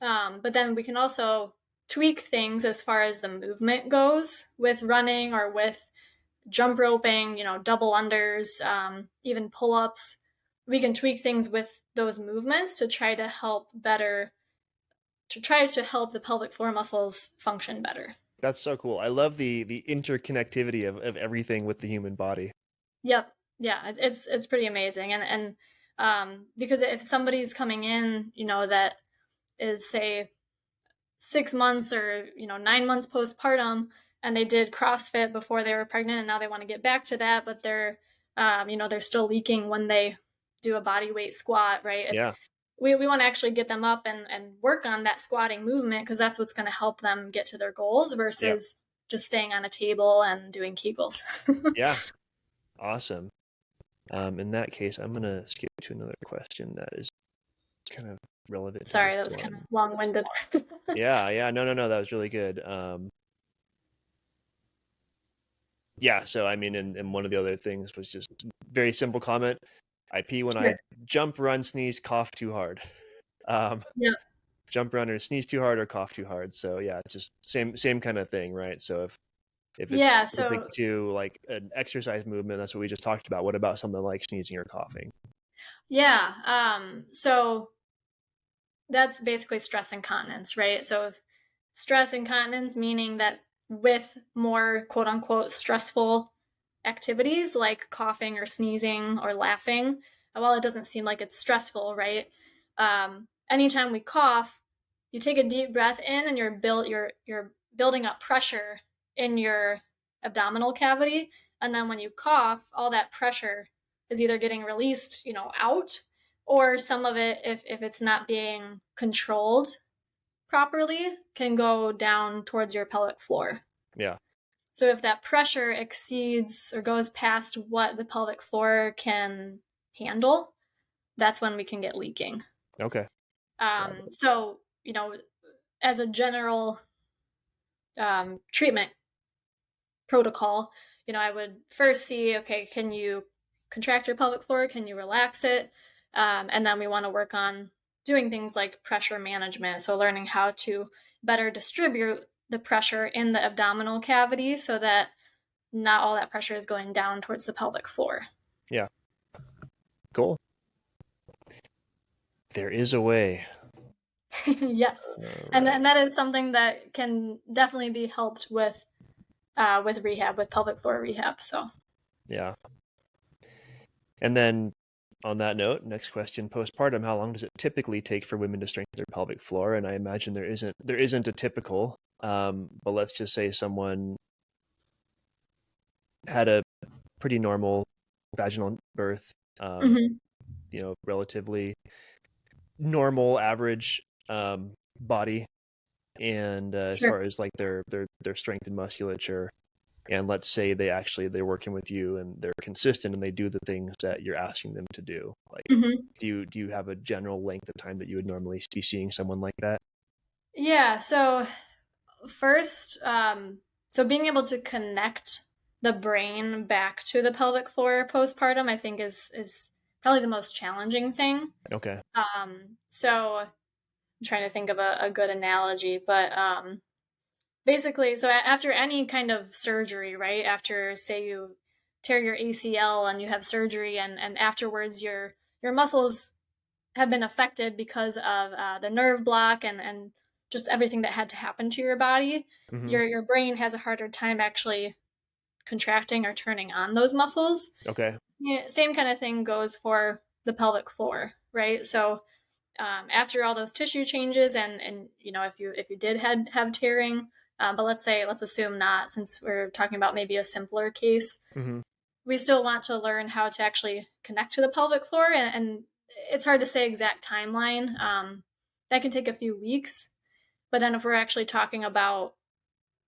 S1: But then we can also tweak things as far as the movement goes with running or with jump roping, double unders, even pull-ups. We can tweak things with those movements to try to help the pelvic floor muscles function better.
S3: That's so cool. I love the interconnectivity of everything with the human body.
S1: Yep. Yeah, it's pretty amazing. And because if somebody's coming in, that is, say, 6 months or 9 months postpartum, and they did CrossFit before they were pregnant, and now they want to get back to that, but they're they're still leaking when they do a body weight squat, right?
S3: Yeah.
S1: We want to actually get them up and work on that squatting movement, because that's what's going to help them get to their goals versus just staying on a table and doing Kegels.
S3: Yeah. Awesome. In that case, I'm going to skip to another question that is kind of relevant.
S1: Sorry, that was kind of long-winded.
S3: Yeah. No, that was really good. Yeah, so I mean, and one of the other things was just very simple comment. I pee when I jump, run, sneeze, cough too hard. Jump, run, or sneeze too hard or cough too hard. So yeah, it's just same kind of thing, right? So if it's specific to like an exercise movement, that's what we just talked about. What about something like sneezing or coughing?
S1: Yeah. So that's basically stress incontinence, right? So stress incontinence, meaning that with more quote unquote stressful activities like coughing or sneezing or laughing, while it doesn't seem like it's stressful, right? Anytime we cough, you take a deep breath in and you're building up pressure in your abdominal cavity. And then when you cough, all that pressure is either getting released, out, or some of it, if it's not being controlled properly, can go down towards your pelvic floor.
S3: Yeah.
S1: So if that pressure exceeds or goes past what the pelvic floor can handle, that's when we can get leaking.
S3: Okay.
S1: So, as a general treatment protocol, I would first see, okay, can you contract your pelvic floor? Can you relax it? And then we want to work on doing things like pressure management. So learning how to better distribute the pressure in the abdominal cavity so that not all that pressure is going down towards the pelvic floor.
S3: Yeah. Cool. There is a way.
S1: Yes. And that is something that can definitely be helped with rehab, with pelvic floor rehab. So. Yeah.
S3: And then on that note, next question, postpartum, how long does it typically take for women to strengthen their pelvic floor? And I imagine there isn't a typical But let's just say someone had a pretty normal vaginal birth,
S1: Hmm.
S3: relatively normal, average body, and as
S1: Sure.
S3: far as like their strength and musculature, and let's say they're working with you and they're consistent and they do the things that you're asking them to do. Like,
S1: Hmm.
S3: do you have a general length of time that you would normally be seeing someone like that?
S1: Yeah. So first, so being able to connect the brain back to the pelvic floor postpartum, I think is probably the most challenging thing.
S3: Okay.
S1: So I'm trying to think of a good analogy, but basically, so after any kind of surgery, right? After, say, you tear your ACL and you have surgery, and afterwards your muscles have been affected because of the nerve block and just everything that had to happen to your body.
S3: Hmm.
S1: Your brain has a harder time actually contracting or turning on those muscles.
S3: Okay.
S1: Yeah, same kind of thing goes for the pelvic floor, right? So after all those tissue changes, and if you did have tearing, but let's assume not, since we're talking about maybe a simpler case,
S3: Hmm.
S1: we still want to learn how to actually connect to the pelvic floor, and it's hard to say exact timeline. That can take a few weeks, but then if we're actually talking about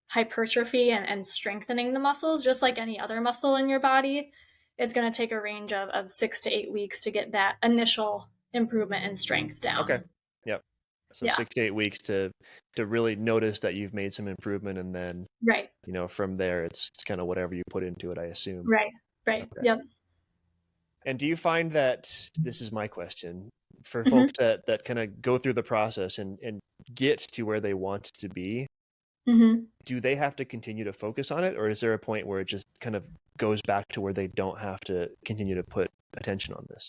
S1: hypertrophy and strengthening the muscles, just like any other muscle in your body, it's going to take a range of 6 to 8 weeks to get that initial improvement in strength
S3: Okay.
S1: down.
S3: Yep. So
S1: Yeah,
S3: 6 to 8 weeks to really notice that you've made some improvement, and then
S1: right,
S3: from there it's kind of whatever you put into it, I assume.
S1: right, right.
S3: Okay.
S1: Yep.
S3: And do you find that, this is my question, for folks
S1: Hmm.
S3: that kind of go through the process and get to where they want to be,
S1: Hmm.
S3: do they have to continue to focus on it, or is there a point where it just kind of goes back to where they don't have to continue to put attention on this?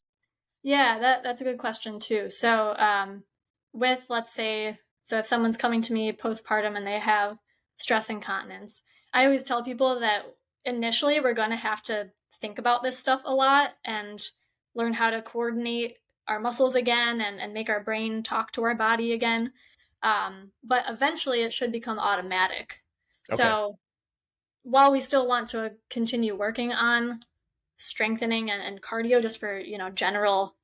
S1: Yeah, that's a good question too. So, with let's say, so if someone's coming to me postpartum and they have stress incontinence, I always tell people that initially we're going to have to think about this stuff a lot and learn how to coordinate our muscles again and make our brain talk to our body again. But eventually it should become automatic.
S3: Okay.
S1: So while we still want to continue working on strengthening and cardio just for general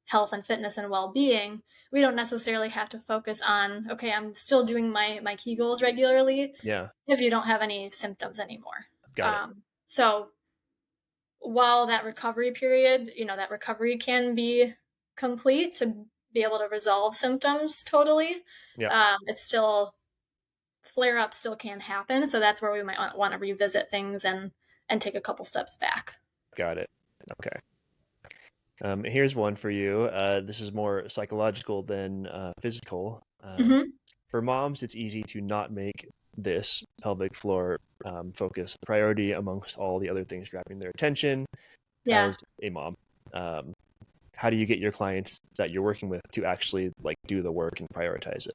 S1: health and fitness and well-being, we don't necessarily have to focus on, okay, I'm still doing my Kegels regularly
S3: Yeah.
S1: if you don't have any symptoms anymore.
S3: Got it.
S1: So while that recovery period, that recovery can be complete to be able to resolve symptoms totally,
S3: Yeah.
S1: it's still, flare ups still can happen, so that's where we might want to revisit things and take a couple steps back.
S3: Got it. Okay. Here's one for you. This is more psychological than physical.
S1: Hmm.
S3: For moms, it's easy to not make this pelvic floor focus a priority amongst all the other things grabbing their attention
S1: Yeah.
S3: as a mom. Um, how do you get your clients that you're working with to actually like do the work and prioritize it?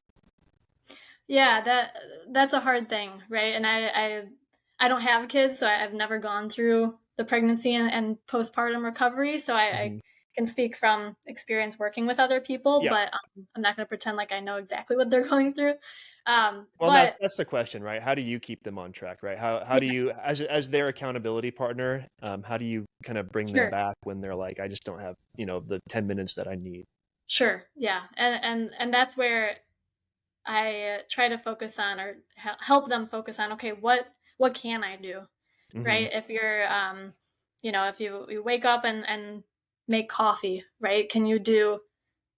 S1: Yeah, that's a hard thing, right? And I don't have kids, so I've never gone through the pregnancy and postpartum recovery, so I
S3: Hmm.
S1: can speak from experience working with other people,
S3: Yeah.
S1: but I'm not going to pretend like I know exactly what they're going through.
S3: Well, that's
S1: But
S3: that's the question, right? How do you keep them on track, right? How do
S1: yeah,
S3: you, as their accountability partner, how do you kind of bring them
S1: sure,
S3: back when they're like, I just don't have, the 10 minutes that I need?
S1: sure, yeah, and that's where I try to focus on, or help them focus on, okay, what can I do,
S3: Hmm.
S1: right? If you're, if you wake up and make coffee, right? Can you do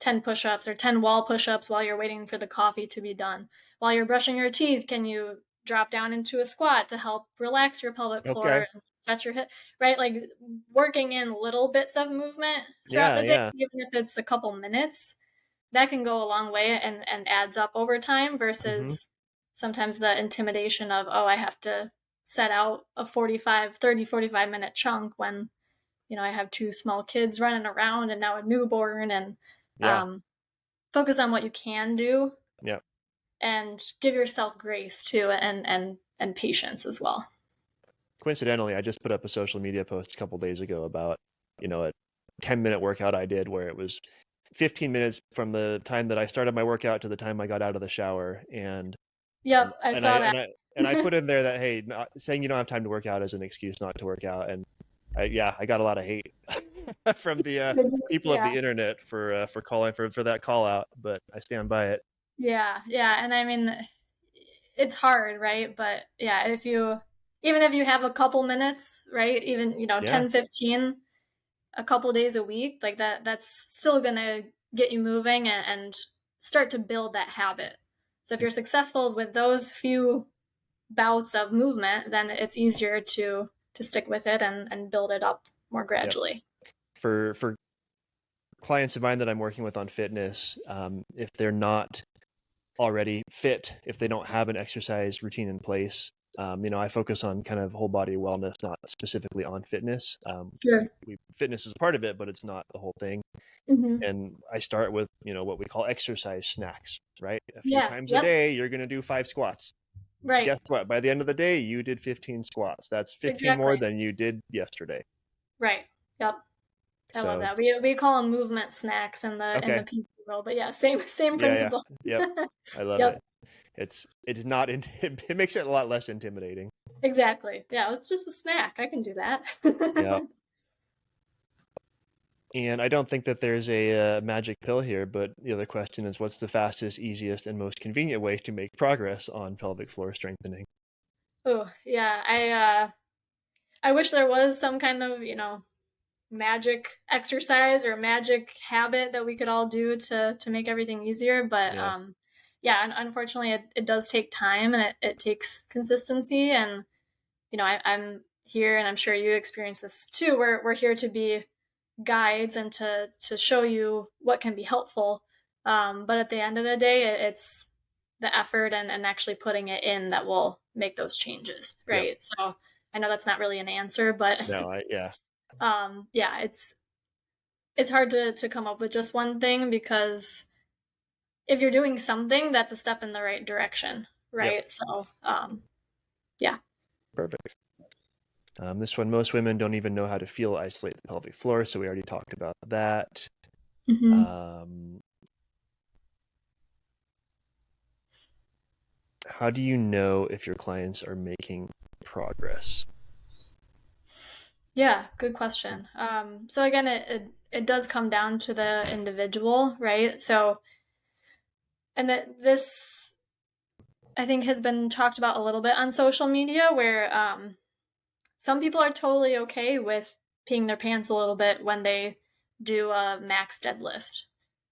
S1: 10 push-ups or 10 wall push-ups while you're waiting for the coffee to be done? While you're brushing your teeth, can you drop down into a squat to help relax your pelvic
S3: Okay.
S1: floor and stretch your hip, right? Like working in little bits of movement throughout
S3: Yeah.
S1: the day,
S3: Yeah.
S1: even if it's a couple minutes, that can go a long way and adds up over time
S3: Hmm.
S1: versus sometimes the intimidation of, oh, I have to set out a 45 minute chunk when I have two small kids running around and now a newborn, and
S3: Yeah.
S1: um, focus on what you can do
S3: Yeah.
S1: and give yourself grace too, and patience as well.
S3: Coincidentally, I just put up a social media post a couple days ago about, a 10-minute workout I did where it was 15 minutes from the time that I started my workout to the time I got out of the shower. And
S1: Yep, I
S3: And
S1: saw that.
S3: I put in there that, hey, saying you don't have time to work out is an excuse not to work out. And I got a lot of hate from the people of
S1: Yeah.
S3: the internet for calling for that call out, but I stand by it.
S1: Yeah, yeah, and I mean, it's hard, right? But yeah, even if you have a couple minutes, right? Even,
S3: Yeah.
S1: 10, 15, a couple days a week, like that's still gonna get you moving and start to build that habit. So if you're successful with those few bouts of movement, then it's easier to stick with it and build it up more gradually.
S3: For clients of mine that I'm working with on fitness, if they're not already fit, if they don't have an exercise routine in place, I focus on kind of whole body wellness, not specifically on fitness.
S1: Sure.
S3: Fitness is a part of it, but it's not the whole thing.
S1: Mm-hmm.
S3: And I start with, what we call exercise snacks, right? A few
S1: Yeah.
S3: times
S1: Yep.
S3: a day, you're going to do 5 squats.
S1: Right.
S3: Guess what? By the end of the day, you did 15 squats. That's 15 more than you did yesterday.
S1: Right. Yep. I love that.
S3: So
S1: We call them movement snacks in the PT world, but yeah, same principle.
S3: Yeah. Yep. I love
S1: Yep.
S3: it. It's not it makes it a lot less intimidating.
S1: Exactly. Yeah, it's just a snack. I can do that.
S3: Yeah. And I don't think that there's a magic pill here, but the other question is, what's the fastest, easiest, and most convenient way to make progress on pelvic floor strengthening?
S1: Oh, yeah. I wish there was some kind of, magic exercise or magic habit that we could all do to make everything easier. But yeah, unfortunately, it does take time and it takes consistency. And I'm here, and I'm sure you experience this too. We're here to be guides and to show you what can be helpful. But at the end of the day, it's the effort and actually putting it in that will make those changes, right? Yep. So I know that's not really an answer, but yeah, it's hard to come up with just one thing, because if you're doing something, that's a step in the right direction, right? Yep. So yeah.
S3: Perfect. This one, most women don't even know how to feel isolate the pelvic floor, so we already talked about that. Mm-hmm. How do you know if your clients are making progress?
S1: Yeah, good question. So again, it does come down to the individual, right? So, and this, I think, has been talked about a little bit on social media, where some people are totally okay with peeing their pants a little bit when they do a max deadlift,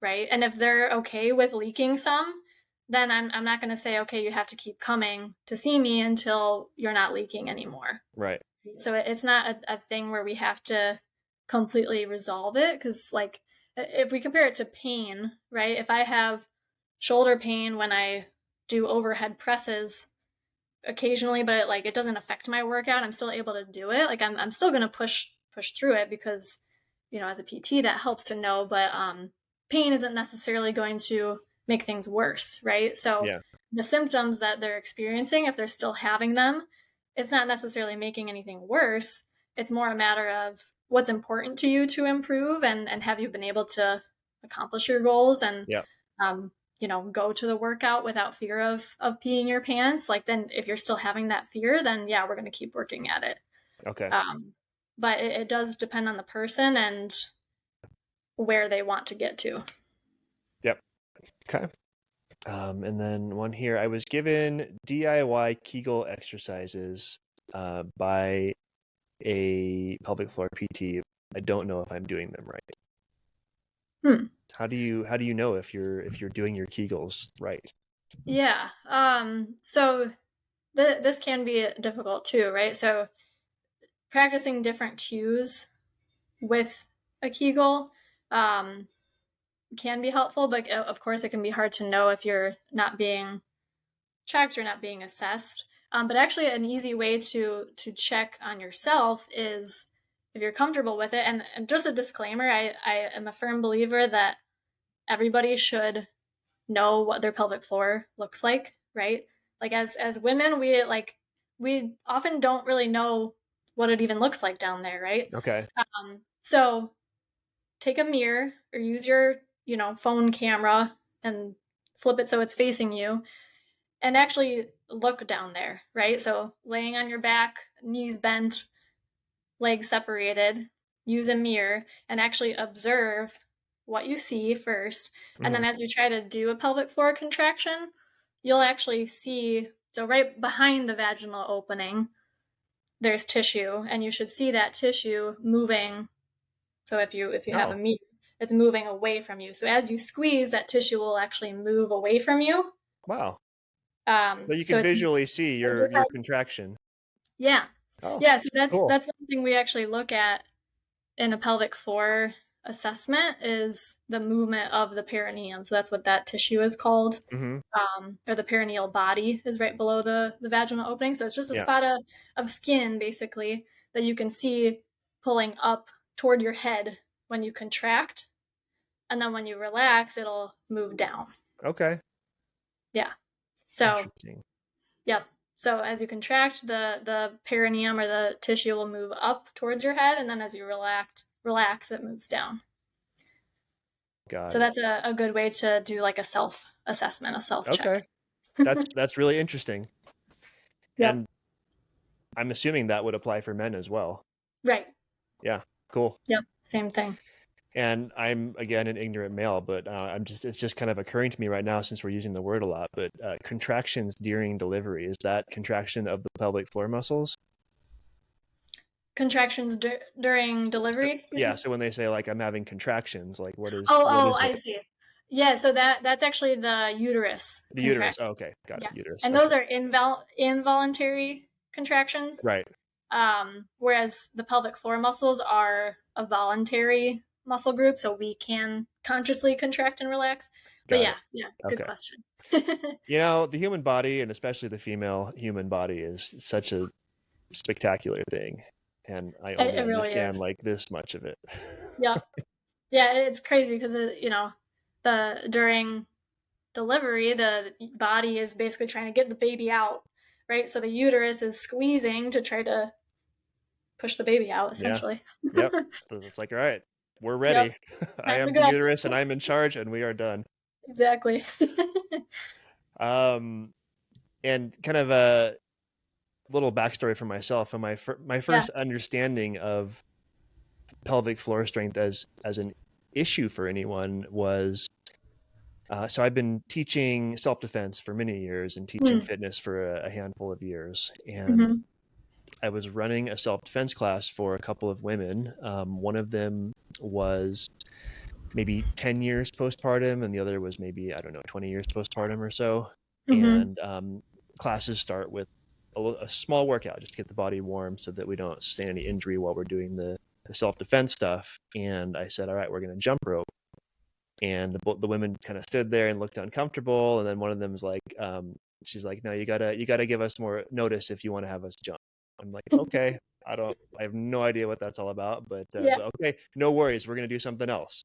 S1: right? And if they're okay with leaking some, then I'm not going to say, okay, you have to keep coming to see me until you're not leaking anymore.
S3: Right.
S1: So it's not a thing where we have to completely resolve it, because like if we compare it to pain, right? If I have shoulder pain when I do overhead presses occasionally, but it doesn't affect my workout, I'm still able to do it. Like I'm still going to push through it, because as a PT that helps to know, but pain isn't necessarily going to make things worse, right? So the symptoms that they're experiencing, if they're still having them, it's not necessarily making anything worse. It's more a matter of what's important to you to improve, and have you been able to accomplish your goals, and go to the workout without fear of peeing your pants. Like, then if you're still having that fear, then yeah, we're going to keep working at it.
S3: Okay.
S1: But it does depend on the person and where they want to get to. Yep.
S3: Okay. And then one here, I was given DIY Kegel exercises by a pelvic floor PT. I don't know if I'm doing them right. How do you know if you're doing your Kegels right?
S1: Yeah. So this can be difficult too, right? So practicing different cues with a Kegel can be helpful, but of course it can be hard to know if you're not being checked or not being assessed. But actually, an easy way to check on yourself is if you're comfortable with it. And just a disclaimer, I am a firm believer that everybody should know what their pelvic floor looks like, right? Like as women, we often don't really know what it even looks like down there, right?
S3: Okay.
S1: So take a mirror or use your phone camera and flip it so it's facing you, and actually look down there, right? So laying on your back, knees bent, legs separated, use a mirror and actually observe what you see first. And then as you try to do a pelvic floor contraction, you'll actually see, so right behind the vaginal opening, there's tissue, and you should see that tissue moving. So if you have a mirror, it's moving away from you. So as you squeeze, that tissue will actually move away from you.
S3: Wow. So you can visually see your contraction.
S1: Yeah.
S3: Oh,
S1: yeah. So that's
S3: cool.
S1: one thing we actually look at in a pelvic floor assessment is the movement of the perineum. So that's what that tissue is called. Or the perineal body is right below the vaginal opening. So it's just a spot of skin, basically, that you can see pulling up toward your head when you contract. And then when you relax, it'll move down.
S3: Okay.
S1: Yeah. So, yep. So as you contract, the perineum or the tissue will move up towards your head, and then as you relax, it moves down. So that's a good way to do like a self-assessment, a self-check.
S3: Okay. That's really interesting. Yep. And I'm assuming that would apply for men as well.
S1: Right.
S3: Yeah. Cool.
S1: Yep. Same thing.
S3: And I'm, again, an ignorant male, but it's just kind of occurring to me right now since we're using the word a lot, but contractions during delivery, is that contraction of the pelvic floor muscles?
S1: Contractions during delivery?
S3: So when they say like, I'm having contractions, like what is
S1: I see. Yeah, so that's actually the uterus.
S3: The uterus. Oh, okay. Got it. Uterus.
S1: And those are involuntary contractions.
S3: Right.
S1: Whereas the pelvic floor muscles are a voluntary muscle group, so we can consciously contract and relax. But good question.
S3: The human body, and especially the female human body, is such a spectacular thing. And I only understand really like this much of it.
S1: Yeah. Yeah, it's crazy because, during delivery, the body is basically trying to get the baby out, right? So the uterus is squeezing to try to push the baby out, essentially.
S3: Yep. So it's like, all right, we're ready. Yep. I am the uterus and I'm in charge and we are done.
S1: Exactly.
S3: And kind of a little backstory for myself. And my first understanding of pelvic floor strength as an issue for anyone was, so I've been teaching self-defense for many years and teaching fitness for a handful of years. And I was running a self-defense class for a couple of women. One of them was maybe 10 years postpartum, and the other was maybe, 20 years postpartum or so. And classes start with a small workout just to get the body warm so that we don't sustain any injury while we're doing the self-defense stuff. And I said, all right, we're going to jump rope. And the women kind of stood there and looked uncomfortable. And then one of them was like, she's like, no, you gotta give us more notice if you want to have us jump. I'm like, okay, I have no idea what that's all about, but okay, no worries. We're going to do something else.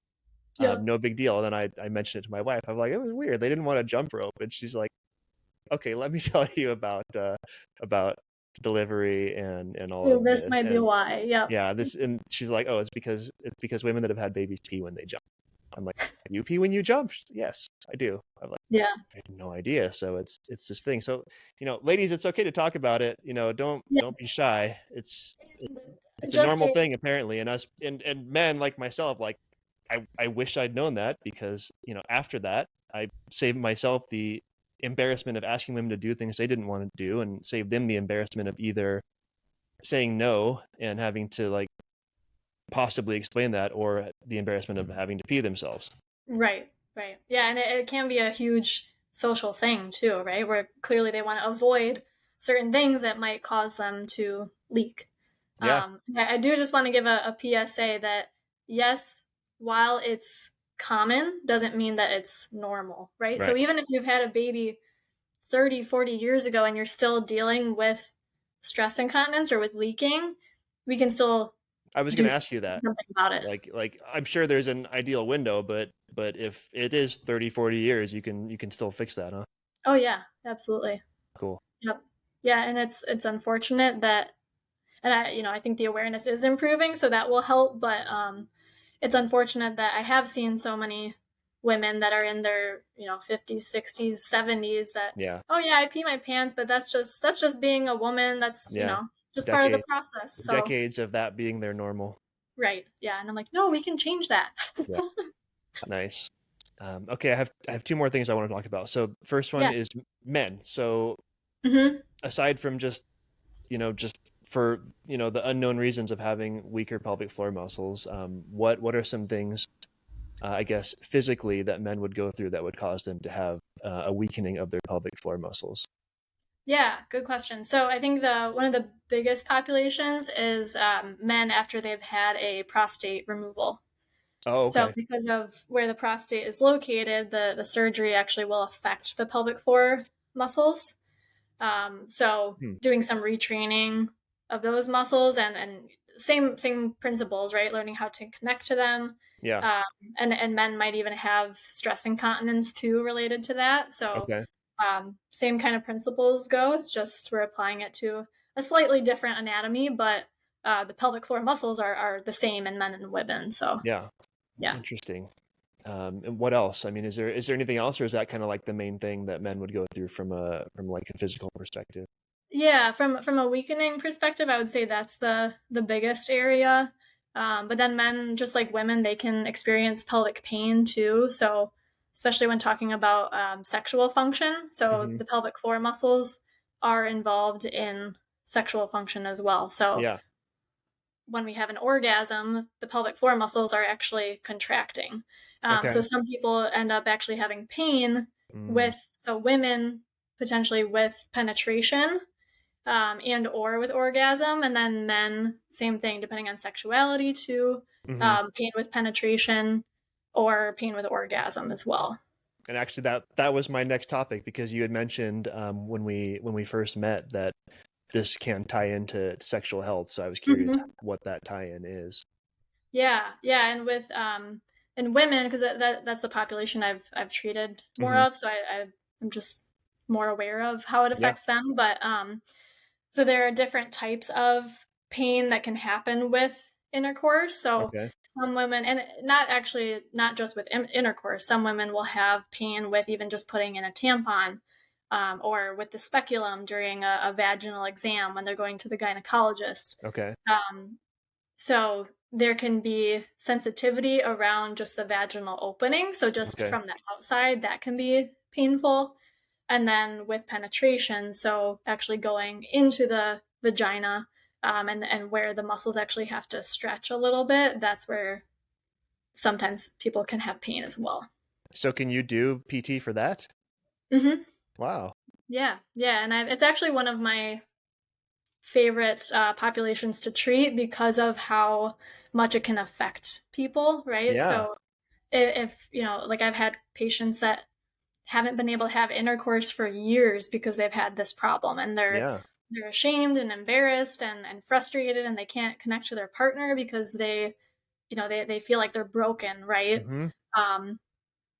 S3: No big deal. And then I mentioned it to my wife. I'm like, it was weird. They didn't want to jump rope. And she's like, okay, let me tell you about delivery and all of this.
S1: This might be why.
S3: Yeah. And she's like, oh, it's because women that have had babies pee when they jump. I'm like, you pee when you jump? Yes, I do. I'm like, I had no idea. So it's this thing. So, ladies, it's okay to talk about it. Don't be shy. It's a normal thing apparently. And us and men like myself, like I wish I'd known that because, after that, I saved myself the embarrassment of asking women to do things they didn't want to do and saved them the embarrassment of either saying no and having to like possibly explain that or the embarrassment of having to pee themselves.
S1: Right. Yeah, and it can be a huge social thing too, right? Where clearly they want to avoid certain things that might cause them to leak.
S3: Yeah.
S1: I do just want to give a PSA that yes, while it's common, doesn't mean that it's normal, right? So even if you've had a baby 30, 40 years ago and you're still dealing with stress incontinence or with leaking, we can still
S3: I was going to ask you that.
S1: Something about it.
S3: Like I'm sure there's an ideal window, but if it is 30, 40 years, you can still fix that, huh?
S1: Oh yeah, absolutely.
S3: Cool.
S1: Yep. Yeah, and it's unfortunate that, and I think the awareness is improving, so that will help. But it's unfortunate that I have seen so many women that are in their 50s, 60s, 70s that,
S3: Yeah.
S1: oh yeah, I pee my pants, but that's just being a woman. That's
S3: Yeah.
S1: just part of the
S3: Decade
S1: process. So
S3: decades of that being their normal.
S1: right, yeah, and I'm like, no, we can change that.
S3: Yeah. Nice. Okay, I have two more things I want to talk about. So first one
S1: Yeah.
S3: is men. So
S1: Hmm.
S3: aside from just for the unknown reasons of having weaker pelvic floor muscles, what are some things, I guess, physically that men would go through that would cause them to have a weakening of their pelvic floor muscles?
S1: Yeah, good question. So I think the one of the biggest populations is men after they've had a prostate removal.
S3: Oh,
S1: So
S3: okay.
S1: because of where the prostate is located, the surgery actually will affect the pelvic floor muscles. So
S3: Hmm.
S1: doing some retraining of those muscles and same principles, right? Learning how to connect to them.
S3: Yeah.
S1: Um, and men might even have stress incontinence too related to that. So
S3: Okay.
S1: same kind of principles go. It's just we're applying it to a slightly different anatomy, but the pelvic floor muscles are the same in men and women. So
S3: Yeah.
S1: yeah.
S3: Interesting. And what else? I mean, is there anything else, or is that kind of like the main thing that men would go through from like a physical perspective?
S1: Yeah, from a weakening perspective, I would say that's the biggest area. But then men, just like women, they can experience pelvic pain too. So especially when talking about sexual function, so
S3: Hmm.
S1: the pelvic floor muscles are involved in sexual function as well. So
S3: Yeah.
S1: when we have an orgasm, the pelvic floor muscles are actually contracting. So
S3: Okay.
S1: some people end up actually having pain
S3: Mm.
S1: so women potentially with penetration and or with orgasm, and then men, same thing, depending on sexuality too,
S3: Hmm.
S1: pain with penetration or pain with orgasm as well.
S3: And actually, that was my next topic, because you had mentioned when we first met that this can tie into sexual health. So I was curious
S1: Hmm.
S3: what that tie-in is.
S1: Yeah, and with and women, because that's the population I've treated more
S3: Hmm.
S1: of, so I'm just more aware of how it
S3: Yeah.
S1: affects them. But so there are different types of pain that can happen with intercourse. So
S3: Okay.
S1: some women, and not just with intercourse, some women will have pain with even just putting in a tampon, or with the speculum during a vaginal exam when they're going to the gynecologist.
S3: Okay.
S1: Um, so there can be sensitivity around just the vaginal opening. So just
S3: Okay.
S1: from the outside, that can be painful. And then with penetration, so actually going into the vagina, and where the muscles actually have to stretch a little bit, that's where sometimes people can have pain as well.
S3: So can you do PT for that?
S1: Hmm.
S3: Wow.
S1: Yeah, and it's actually one of my favorite populations to treat because of how much it can affect people, right?
S3: Yeah.
S1: So if like I've had patients that haven't been able to have intercourse for years because they've had this problem, and
S3: Yeah.
S1: they're ashamed and embarrassed and frustrated, and they can't connect to their partner because they feel like they're broken, right?
S3: Hmm.
S1: um,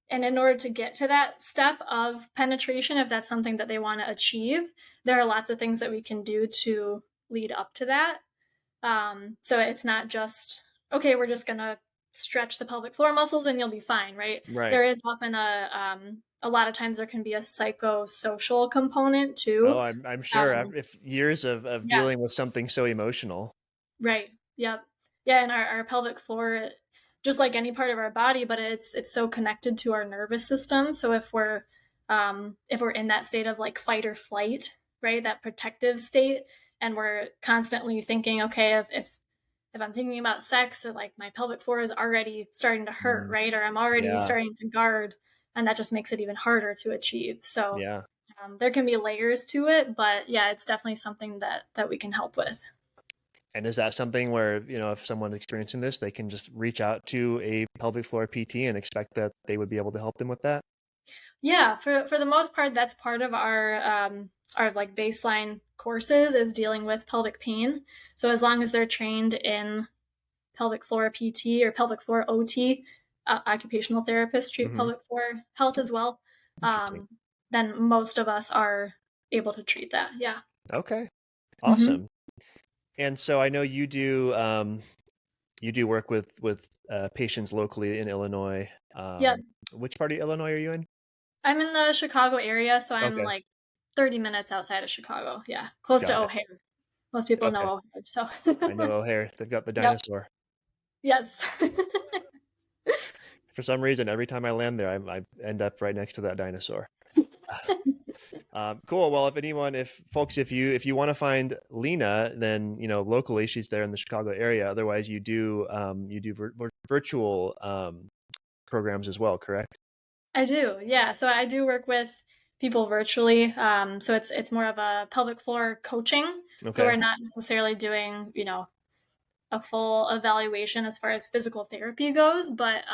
S1: and in order to get to that step of penetration, if that's something that they want to achieve, there are lots of things that we can do to lead up to that. So it's not just, okay, we're just going to stretch the pelvic floor muscles and you'll be fine, right?
S3: Right.
S1: There is often a lot of times there can be a psychosocial component
S3: Oh,
S1: too.
S3: I'm sure,
S1: Um,
S3: if years of
S1: yeah,
S3: dealing with something so emotional.
S1: right. Yep. Yeah, and our pelvic floor, just like any part of our body, but it's so connected to our nervous system. So if we're in that state of like fight or flight, right, that protective state, and we're constantly thinking, okay, if I'm thinking about sex, like my pelvic floor is already starting to hurt,
S3: Mm.
S1: right, or I'm already
S3: Yeah.
S1: starting to guard, and that just makes it even harder to achieve. So
S3: Yeah.
S1: there can be layers to it, but yeah, it's definitely something that we can help with.
S3: And is that something where, if someone experiencing this, they can just reach out to a pelvic floor PT and expect that they would be able to help them with that?
S1: Yeah, for the most part, that's part of our like baseline courses is dealing with pelvic pain. So as long as they're trained in pelvic floor PT or pelvic floor OT, occupational therapists treat
S3: Hmm.
S1: pelvic floor health as well.
S3: Interesting.
S1: Um, then most of us are able to treat that. Yeah.
S3: Okay.
S1: Hmm.
S3: Awesome. And so I know you do you do work with patients locally in Illinois.
S1: Yep.
S3: Which part of Illinois are you in?
S1: I'm in the Chicago area, so I'm
S3: Okay,
S1: like 30 minutes outside of Chicago. Yeah, close to
S3: got it.
S1: O'Hare. Most people
S3: Okay,
S1: know O'Hare, so.
S3: I know O'Hare. They've got the
S1: Yep.
S3: dinosaur.
S1: Yes.
S3: For some reason, every time I land there, I end up right next to that dinosaur. Cool. Well, if you want to find Lina, then locally she's there in the Chicago area. Otherwise, you do virtual programs as well, correct?
S1: I do, yeah. So I do work with people virtually. So it's more of a pelvic floor coaching. So
S3: Okay,
S1: we're not necessarily doing, a full evaluation as far as physical therapy goes, but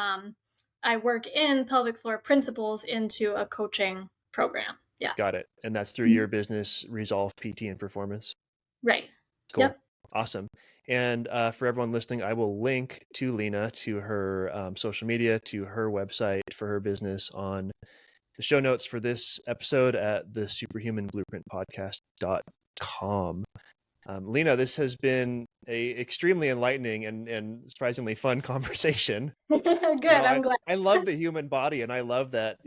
S1: I work in pelvic floor principles into a coaching program. Yeah.
S3: got it. And that's through
S1: Mhm.
S3: your business, Resolve PT and Performance.
S1: Right.
S3: Cool.
S1: Yep.
S3: Awesome. And for everyone listening, I will link to Lina, to her social media, to her website for her business on the show notes for this episode at the superhumanblueprintpodcast.com. Lina, this has been a extremely enlightening and surprisingly fun conversation.
S1: Good. I'm glad.
S3: I love the human body, and I love that,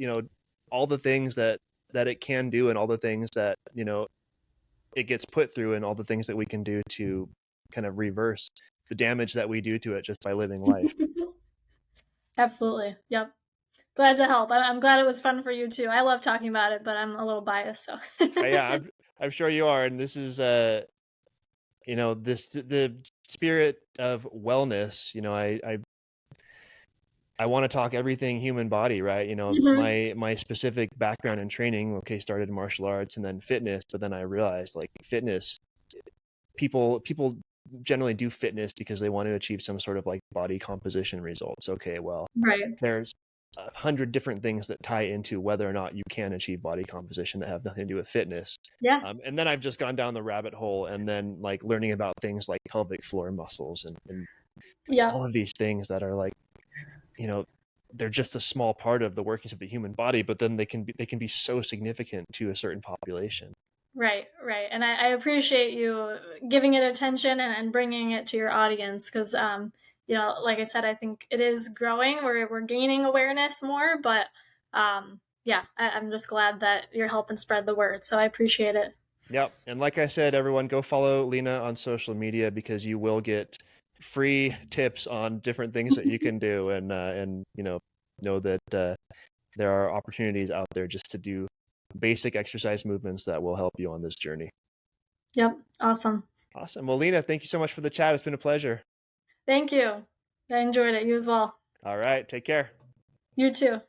S3: all the things that it can do, and all the things that, it gets put through, and all the things that we can do to kind of reverse the damage that we do to it just by living life.
S1: Absolutely. Yep. Glad to help. I'm glad it was fun for you too. I love talking about it, but I'm a little biased, so.
S3: Yeah, I'm sure you are. And this is, the spirit of wellness. I want to talk everything human body, right?
S1: Mhm.
S3: My specific background and training, okay, started in martial arts and then fitness, but then I realized like fitness, people generally do fitness because they want to achieve some sort of like body composition results. Okay, well,
S1: Right.
S3: there's 100 different things that tie into whether or not you can achieve body composition that have nothing to do with fitness.
S1: Yeah.
S3: And then I've just gone down the rabbit hole, and then like learning about things like pelvic floor muscles and
S1: Yeah.
S3: all of these things that are like, they're just a small part of the workings of the human body, but then they can be so significant to a certain population.
S1: Right, right. And I appreciate you giving it attention and bringing it to your audience because, like I said, I think it is growing. We're gaining awareness more, but yeah, I'm just glad that you're helping spread the word. So I appreciate it.
S3: Yep. And like I said, everyone go follow Lina on social media because you will get free tips on different things that you can do, and know that there are opportunities out there just to do basic exercise movements that will help you on this journey.
S1: Yep. Awesome.
S3: Awesome. Well, Lina, thank you so much for the chat. It's been a pleasure.
S1: Thank you. I enjoyed it. You as well.
S3: All right. Take care.
S1: You too.